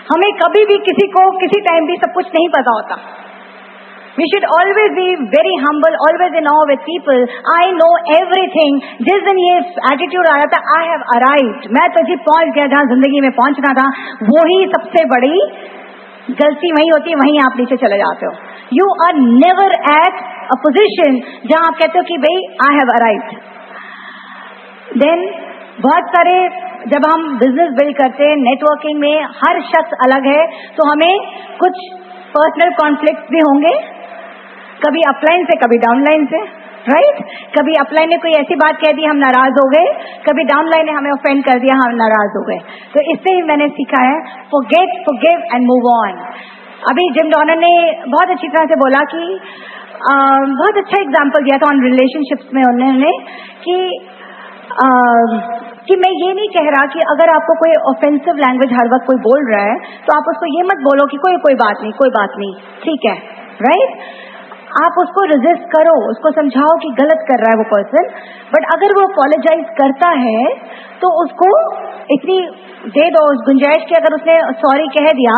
हमें कभी भी किसी को किसी टाइम भी सब कुछ नहीं पता होता. We should always be very humble, always in awe with people. I know everything. जिस दिन ये एटीट्यूड आया था, I have arrived, मैं तो जी पहुंच गया जहां जिंदगी में पहुंचना था, वही सबसे बड़ी गलती वही होती है, वहीं आप नीचे चले जाते हो. You are never at a position जहां आप कहते हो कि भाई I have arrived. Then बहुत सारे जब हम बिजनेस बिल्ड करते हैं, नेटवर्किंग में हर शख्स अलग है, तो हमें कुछ पर्सनल कॉन्फ्लिक्ट्स भी होंगे, कभी अपलाइन से कभी डाउनलाइन से, राइट. कभी अपलाइन ने कोई ऐसी बात कह दी, हम नाराज हो गए, कभी डाउनलाइन ने हमें ऑफेंड कर दिया, हम नाराज हो गए. तो इससे ही मैंने सीखा है, forget, forgive and move on. अभी जिम डॉनर ने बहुत अच्छी तरह से बोला कि बहुत अच्छा एग्जाम्पल दिया था ऑन रिलेशनशिप्स में उन्होंने कि मैं ये नहीं कह रहा कि अगर आपको कोई ऑफेंसिव लैंग्वेज हर वक्त कोई बोल रहा है तो आप उसको ये मत बोलो कि कोई बात नहीं, ठीक है, राइट. आप उसको रेजिस्ट करो, उसको समझाओ कि गलत कर रहा है वो पर्सन. बट अगर वो अपोलोजाइज करता है तो उसको इतनी दे दो गुंजाइश कि अगर उसने सॉरी कह दिया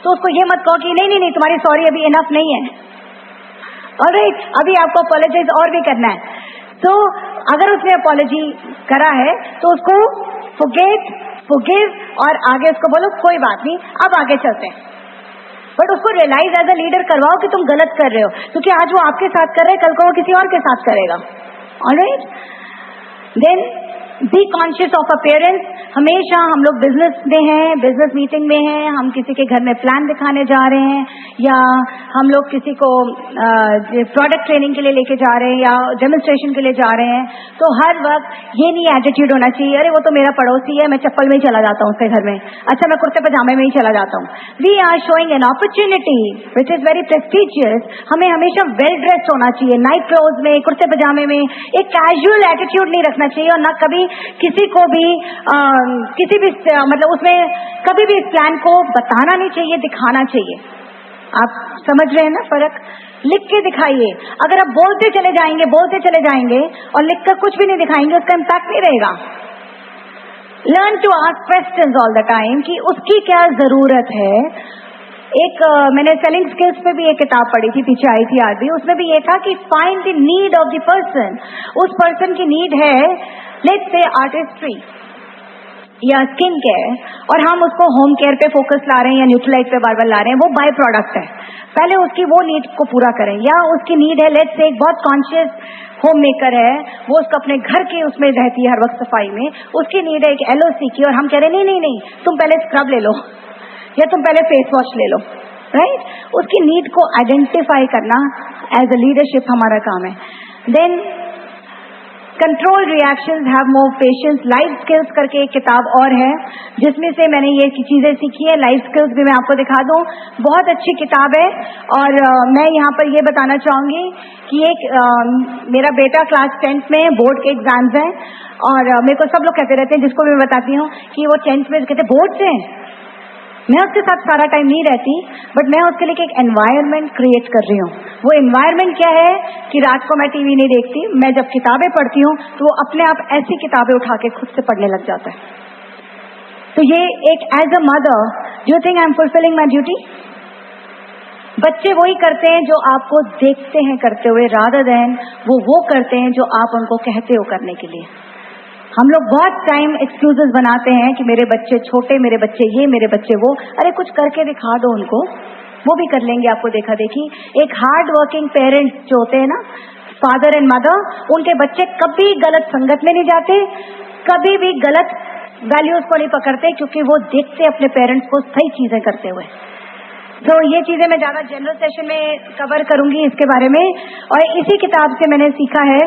तो उसको ये मत कहो कि नहीं तुम्हारी सॉरी अभी इनफ नहीं है, ऑलराइट, अभी आपको अपोलोजाइज और भी करना है. तो अगर उसने अपोलॉजी करा है तो उसको फॉरगेट, फॉरगिव और आगे उसको बोलो कोई बात नहीं, अब आगे चलते हैं. बट उसको रियलाइज एज अ लीडर करवाओ कि तुम गलत कर रहे हो, क्योंकि आज वो आपके साथ कर रहे हैं, कल को वो किसी और के साथ करेगा, alright. Then be conscious of appearance. हमेशा हम लोग बिजनेस में हैं, बिजनेस मीटिंग में हैं, हम किसी के घर में प्लान दिखाने जा रहे हैं, या हम लोग किसी को प्रोडक्ट ट्रेनिंग के लिए लेके जा रहे हैं या डेमोन्स्ट्रेशन के लिए जा रहे हैं, तो हर वक्त ये नहीं एटीट्यूड होना चाहिए, अरे वो तो मेरा पड़ोसी है, मैं चप्पल में ही चला जाता हूँ उसके घर में, अच्छा मैं कुर्ते पजामे में ही चला जाता हूँ. We are showing an opportunity which is very prestigious. हमें हमेशा वेल ड्रेस्ड होना चाहिए, नाइट क्लोथ में, कुर्ते पजामे में. एक कैजुअल एटीट्यूड नहीं रखना चाहिए, और ना कभी किसी को भी किसी भी मतलब उसमें कभी भी इस प्लान को बताना नहीं चाहिए, दिखाना चाहिए. आप समझ रहे हैं ना फर्क? लिख के दिखाइए. अगर आप बोलते चले जाएंगे और लिख कर कुछ भी नहीं दिखाएंगे, उसका इम्पैक्ट नहीं रहेगा. Learn to ask questions all the time कि उसकी क्या जरूरत है. एक मैंने सेलिंग स्किल्स पे भी एक किताब पढ़ी थी, पीछे आई थी आज भी, उसमें भी ये था कि find the need of the person. उस पर्सन की नीड है, लेट्स से आर्टिस्ट्री या स्किन केयर, और हम उसको होम केयर पे फोकस ला रहे हैं या न्यूट्रलाइट पे बार बार ला रहे हैं, वो बाय प्रोडक्ट है. पहले उसकी वो नीड को पूरा करें. या उसकी नीड है, लेट्स से एक बहुत कॉन्शियस होम मेकर है, वो उसको अपने घर के उसमें रहती है हर वक्त सफाई में, उसकी नीड है एक LOC की, और हम कह रहे हैं नहीं तुम पहले स्क्रब ले लो या तुम पहले फेस वॉश ले लो, राइट? उसकी नीड को आइडेंटिफाई करना एज अ लीडरशिप हमारा काम है. Then control reactions, have more patience. Life skills करके एक किताब और है जिसमें से मैंने ये चीजें सीखी है. लाइफ स्किल्स भी मैं आपको दिखा दूं, बहुत अच्छी किताब है. और मैं यहाँ पर ये बताना चाहूंगी कि एक मेरा बेटा क्लास 10th में, बोर्ड के एग्जाम्स हैं, और मेरे को सब लोग कहते रहते हैं, जिसको भी मैं बताती हूँ कि वो 10th में कहते बोर्ड से. मैं उसके साथ सारा टाइम नहीं रहती, बट मैं उसके लिए एक एनवायरनमेंट क्रिएट कर रही हूँ. वो एनवायरनमेंट क्या है कि रात को मैं टीवी नहीं देखती, मैं जब किताबें पढ़ती हूँ तो वो अपने आप ऐसी किताबें उठा के खुद से पढ़ने लग जाता है. तो ये एक as a mother, do you think I am fulfilling my duty? बच्चे वही करते हैं जो आपको देखते हैं करते हुए, रादर देन वो करते हैं जो आप उनको कहते हो करने के लिए. हम लोग बहुत टाइम एक्सक्यूजेस बनाते हैं कि मेरे बच्चे छोटे, मेरे बच्चे ये, मेरे बच्चे वो. अरे कुछ करके दिखा दो उनको, वो भी कर लेंगे आपको देखा देखी. एक हार्ड वर्किंग पेरेंट्स जो होते हैं ना, फादर एंड मदर, उनके बच्चे कभी गलत संगत में नहीं जाते, कभी भी गलत वैल्यूज को नहीं पकड़ते, क्योंकि वो देखते अपने पेरेंट्स को सही चीजें करते हुए. तो ये चीजें मैं ज्यादा जनरल सेशन में कवर करूंगी इसके बारे में. और इसी किताब से मैंने सीखा है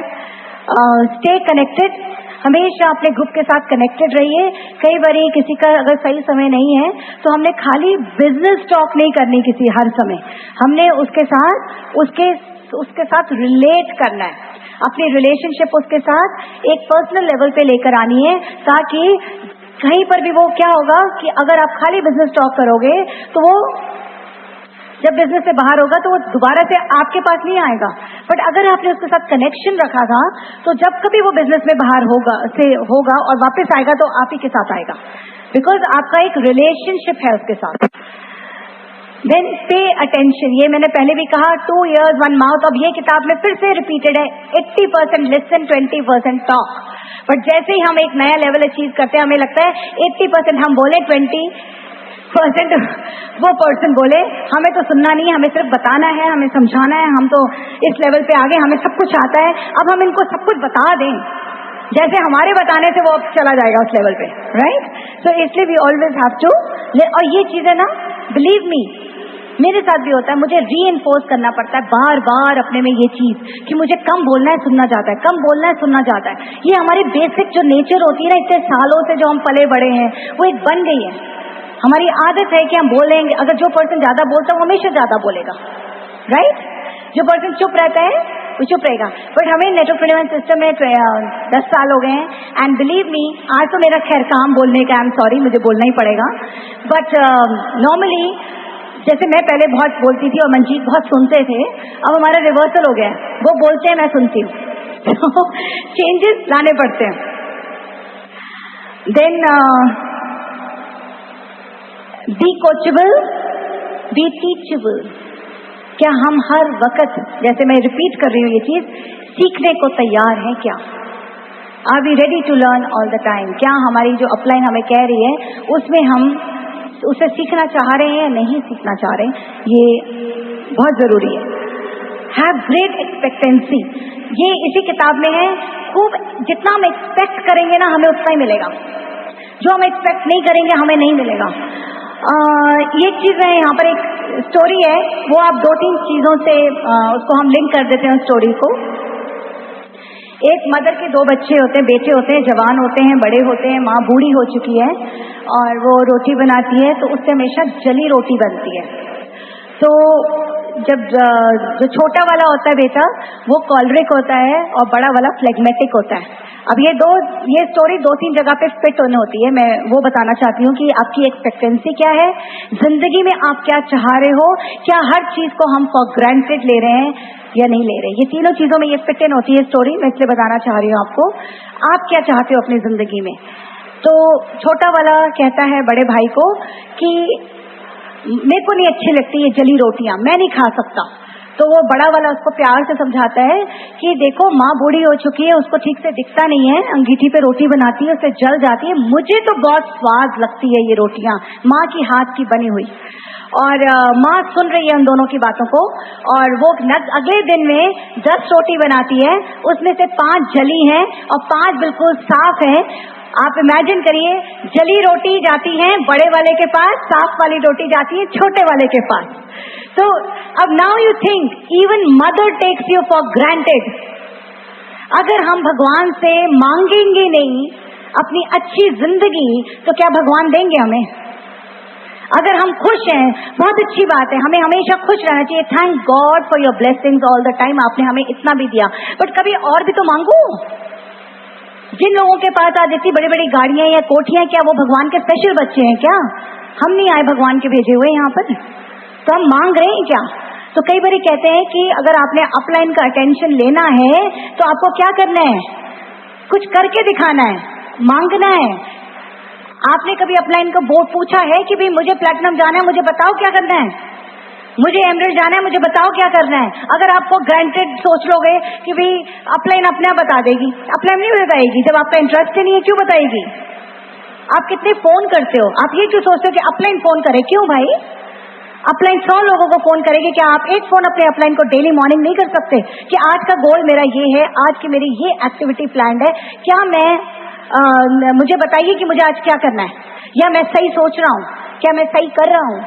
स्टे कनेक्टेड. हमेशा अपने ग्रुप के साथ कनेक्टेड रहिए. कई बार किसी का अगर सही समय नहीं है तो हमने खाली बिजनेस टॉक नहीं करनी किसी हर समय, हमने उसके साथ रिलेट करना है. अपनी रिलेशनशिप उसके साथ एक पर्सनल लेवल पे लेकर आनी है, ताकि कहीं पर भी वो क्या होगा कि अगर आप खाली बिजनेस टॉक करोगे तो वो जब बिजनेस से बाहर होगा तो वो दोबारा से आपके पास नहीं आएगा. बट अगर आपने उसके साथ कनेक्शन रखा था तो जब कभी वो बिजनेस में बाहर होगा और वापस आएगा तो आप ही के साथ आएगा, बिकॉज आपका एक रिलेशनशिप है उसके साथ. देन पे अटेंशन, ये मैंने पहले भी कहा, 2 ears 1 mouth. अब ये किताब में फिर से रिपीटेड है, 80% लिसन 20% टॉक. बट जैसे ही हम एक नया लेवल अचीव करते हैं, हमें लगता है 80% हम बोले, 20% वो पर्सन बोले. हमें तो सुनना नहीं है, हमें सिर्फ बताना है, हमें समझाना है. हम तो इस लेवल पे आगे, हमें सब कुछ आता है. अब हम इनको सब कुछ बता दें, जैसे हमारे बताने से वो अब चला जाएगा उस लेवल पे, राइट? सो इसलिए वी ऑलवेज हैव टू. और ये चीजें ना, बिलीव मी, मेरे साथ भी होता है, मुझे रीइंफोर्स करना पड़ता है बार बार अपने में ये चीज कि मुझे कम बोलना है, सुनना चाहता है, कम बोलना है, सुनना चाहता है. ये हमारी बेसिक जो नेचर होती है ना, इतने सालों से जो हम पले बड़े हैं, वो एक बन गई है. हमारी आदत है कि हम बोलेंगे. अगर जो पर्सन ज्यादा बोलता है वो हमेशा ज्यादा बोलेगा, राइट? जो पर्सन चुप रहता है वो चुप रहेगा. बट हमें नेटवर्क सिस्टम में 10 साल हो गए हैं, एंड बिलीव मी, आज तो मेरा खैर काम बोलने का, आई एम सॉरी, मुझे बोलना ही पड़ेगा. बट नॉर्मली जैसे मैं पहले बहुत बोलती थी और मंजीत बहुत सुनते थे, अब हमारा रिवर्सल हो गया है. वो बोलते हैं, मैं सुनती हूँ. चेंजेस लाने पड़ते हैं. Then be coachable, be teachable. क्या हम हर वक्त, जैसे मैं रिपीट कर रही हूँ ये चीज, सीखने को तैयार हैं क्या? Are we ready to learn all the time? क्या हमारी जो अपलाइन हमें कह रही है उसमें हम उसे सीखना चाह रहे हैं या नहीं सीखना चाह रहे हैं? ये बहुत जरूरी है. हैव ग्रेट एक्सपेक्टेंसी, ये इसी किताब में है. खूब जितना हम एक्सपेक्ट करेंगे ना, हमें उतना ही मिलेगा. जो हम एक्सपेक्ट नहीं करेंगे, हमें नहीं मिलेगा. ये चीज है, यहाँ पर एक स्टोरी है, वो आप 2-3 चीजों से उसको हम लिंक कर देते हैं स्टोरी को. एक मदर के 2 बच्चे होते हैं, बेटे होते हैं, जवान होते हैं, बड़े होते हैं. माँ बूढ़ी हो चुकी है और वो रोटी बनाती है तो उससे हमेशा जली रोटी बनती है. तो जब जो छोटा वाला होता है बेटा, वो कॉलरिक होता है और बड़ा वाला फ्लेगमेटिक होता है. अब ये स्टोरी 2-3 जगह पे फिट होने होती है. मैं वो बताना चाहती हूँ कि आपकी एक्सपेक्टेंसी क्या है, जिंदगी में आप क्या चाह रहे हो, क्या हर चीज को हम फॉर ग्रांटेड ले रहे हैं या नहीं ले रहे. ये तीनों चीजों में ये फिट इन होती है स्टोरी. मैं इसलिए बताना चाह रही हूँ आपको, आप क्या चाहते हो अपनी जिंदगी में. तो छोटा वाला कहता है बड़े भाई को कि मेरे को नहीं अच्छी लगती ये जली रोटियां, मैं नहीं खा सकता. तो वो बड़ा वाला उसको प्यार से समझाता है कि देखो, माँ बूढ़ी हो चुकी है, उसको ठीक से दिखता नहीं है, अंगीठी पे रोटी बनाती है, उससे जल जाती है. मुझे तो बहुत स्वाद लगती है ये रोटियां, माँ की हाथ की बनी हुई. और माँ सुन रही है उन दोनों की बातों को, और वो अगले दिन में 10 रोटी बनाती है, उसमें से 5 जली हैं और 5 बिल्कुल साफ हैं. आप इमेजिन करिए, जली रोटी जाती है बड़े वाले के पास, साफ वाली रोटी जाती है छोटे वाले के पास. So अब now you think even mother takes you for granted. अगर हम भगवान से मांगेंगे नहीं अपनी अच्छी जिंदगी, तो क्या भगवान देंगे हमें? अगर हम खुश हैं, बहुत अच्छी बात है, हमें हमेशा खुश रहना चाहिए. Thank God for your blessings all the time, आपने हमें इतना भी दिया, बट कभी और भी तो मांगो. जिन लोगों के पास आज इतनी बड़ी बड़ी गाड़ियां या कोठियां, क्या वो भगवान के स्पेशल बच्चे हैं क्या? हम नहीं आए भगवान के भेजे हुए यहाँ पर, तो हम मांग रहे हैं क्या? तो कई बार कहते हैं कि अगर आपने अपलाइन का अटेंशन लेना है तो आपको क्या करना है? कुछ करके दिखाना है, मांगना है. आपने कभी अपलाइन का बोर्ड पूछा है कि भाई मुझे प्लैटिनम जाना है, मुझे बताओ क्या करना है? मुझे एमरल्ड जाना है, मुझे बताओ क्या करना है? अगर आपको ग्रांटेड सोच लोगे कि भाई अपलाइन अपने आप बता देगी, अपलाइन नहीं बताएगी. जब आपका इंटरेस्ट नहीं है, क्यों बताएगी? आप कितने फोन करते हो? आप ये क्यों सोचते हो कि अपलाइन फोन करे? क्यों भाई? अपलाइन 100 लोगों को फोन करेगी, क्या आप एक फोन अपने अपलाइन को डेली मॉर्निंग नहीं कर सकते कि आज का गोल मेरा ये है, आज की मेरी ये एक्टिविटी प्लान है, क्या मैं मुझे बताइए कि मुझे आज क्या करना है, या मैं सही सोच रहा हूँ, क्या मैं सही कर रहा हूँ?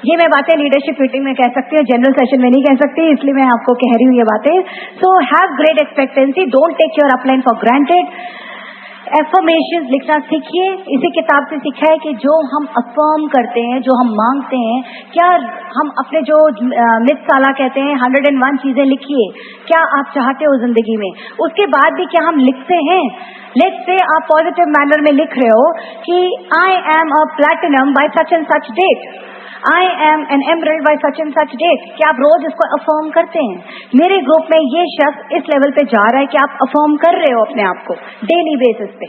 ये मैं बातें लीडरशिप मीटिंग में कह सकती हूँ, जनरल सेशन में नहीं कह सकती, इसलिए मैं आपको कह रही हूँ ये बातें. So have great expectancy, don't take your upline for granted. Affirmations लिखना सीखिए. इसी किताब से सीखा है कि जो हम अफर्म करते हैं, जो हम मांगते हैं, क्या हम अपने जो मिथ साला कहते हैं 101 चीजें लिखिए, क्या आप चाहते हो जिंदगी में? उसके बाद भी क्या हम लिखते हैं? लेट्स से आप पॉजिटिव मैनर में लिख रहे हो कि I am a platinum by such and such date, I am an emerald by such and such date. क्या आप रोज इसको अफर्म करते हैं? मेरे ग्रुप में ये शख्स इस लेवल पे जा रहा है कि आप अफर्म कर रहे हो अपने आप को डेली बेसिस पे.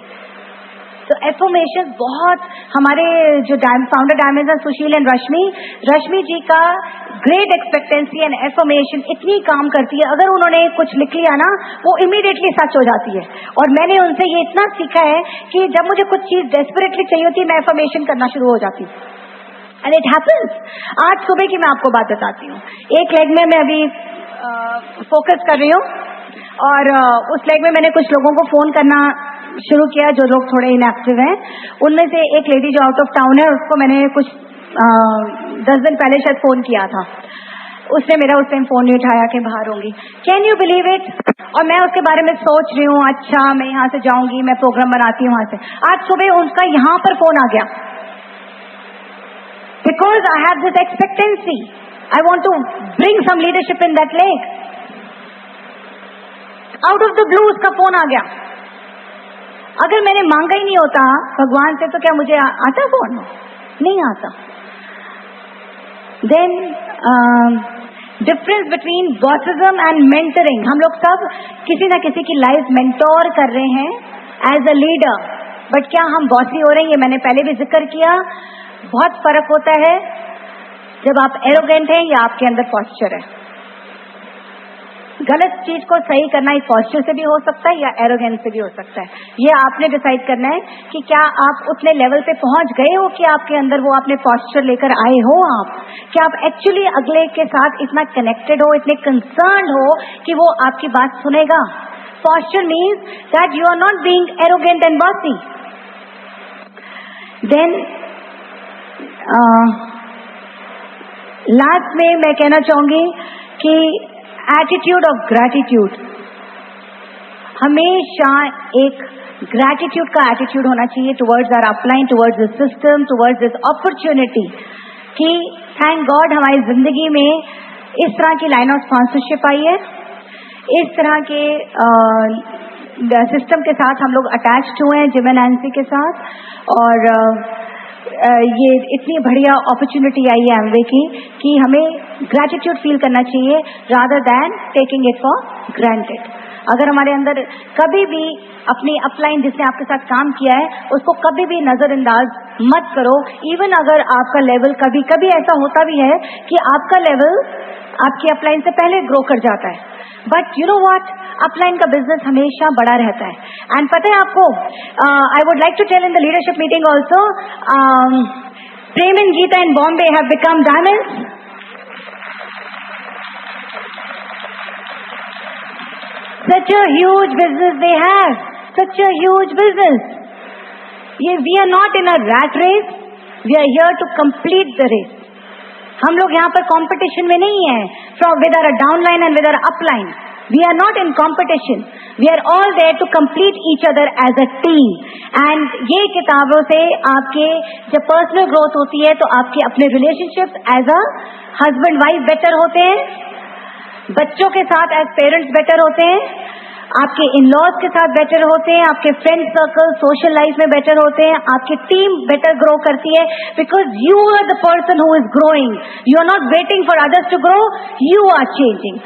तो एफर्मेशन बहुत, हमारे जो फाउंडर डायमेंशन सुशील एंड रश्मि जी का ग्रेट एक्सपेक्टेंसी एंड एफर्मेशन इतनी काम करती है. अगर उन्होंने कुछ लिख लिया ना, वो इमीडिएटली सच हो जाती है. और मैंने उनसे ये इतना सीखा है कि जब मुझे कुछ चीज डेस्परेटली चाहिए होती है, मैं एफर्मेशन करना शुरू हो जाती हूँ. And it happens. आज सुबह की मैं आपको बात बताती हूँ. एक लेग में मैं अभी फोकस कर रही हूँ, और उस लेग में मैंने कुछ लोगों को फोन करना शुरू किया जो लोग थोड़े इनएक्टिव हैं. उनमें से एक लेडी जो आउट ऑफ टाउन है, उसको मैंने कुछ 10 दिन पहले शायद फोन किया था. उसने मेरा उस टाइम फोन नहीं उठाया कि बाहर होंगी. Can you believe it? और मैं उसके बारे में सोच रही हूँ, अच्छा मैं यहाँ से जाऊंगी, मैं प्रोग्राम बनाती हूँ वहां से. आज सुबह उसका यहाँ पर फोन आ गया. Because I have this expectancy, I want to bring some leadership in that lake. Out of the blue उसका फोन आ गया. अगर मैंने मांगा ही नहीं होता भगवान से, तो क्या मुझे आता फोन? नहीं आता. Then difference between bossism and mentoring. हम लोग सब किसी ना किसी की लाइफ मेंटोर कर रहे हैं as a leader, बट क्या हम बॉसी हो रहे हैं? ये मैंने पहले भी जिक्र किया. बहुत फर्क होता है जब आप एरोगेंट हैं या आपके अंदर पॉस्चर है. गलत चीज को सही करना एक पॉस्चर से भी हो सकता है या एरोगेंस से भी हो सकता है. ये आपने डिसाइड करना है कि क्या आप उतने लेवल पे पहुंच गए हो कि आपके अंदर वो अपने पॉस्चर लेकर आए हो. आप क्या आप एक्चुअली अगले के साथ इतना कनेक्टेड हो, इतने कंसर्न हो कि वो आपकी बात सुनेगा. Posture means that you are not being arrogant and bossy. Then last में मैं कहना चाहूंगी कि एटीट्यूड ऑफ ग्रैटिट्यूड, हमेशा एक ग्रैटिट्यूड का एटीट्यूड होना चाहिए towards our upline, towards this system, towards this opportunity कि थैंक गॉड हमारी जिंदगी में इस तरह की लाइन ऑफ स्पॉन्सरशिप आई है, इस तरह के सिस्टम के साथ हम लोग अटैच्ड हुए हैं जिम एंड नैंसी के साथ. और ये इतनी बढ़िया अपॉर्चुनिटी आई है एमवे की कि हमें ग्रैटिट्यूड फील करना चाहिए rather than taking it for granted. अगर हमारे अंदर कभी भी अपनी अपलाइन जिसने आपके साथ काम किया है उसको कभी भी नजरअंदाज मत करो. इवन अगर आपका लेवल कभी कभी ऐसा होता भी है कि आपका लेवल आपकी अपलाइन से पहले ग्रो कर जाता है, but you know what, upline का बिजनेस हमेशा बड़ा रहता है. एंड पता है आपको, I would like to tell in the leadership meeting also, Prem and Geeta in Bombay have become diamonds. Such a huge business they have. Such a huge business. We are not in a rat race. We are here to complete the race. हम लोग यहाँ पर competition में नहीं हैं. From with our downline and with our upline. We are not in competition. We are all there to complete each other as a team. And ये किताबों से आपके जब personal growth होती है तो आपके अपने relationships as a husband wife better होते हैं, बच्चों के साथ as parents better होते हैं, आपके in-laws के साथ better होते हैं, आपके friend circle, social life में better होते हैं, आपकी team better grow करती है, because you are the person who is growing. You are not waiting for others to grow, you are changing.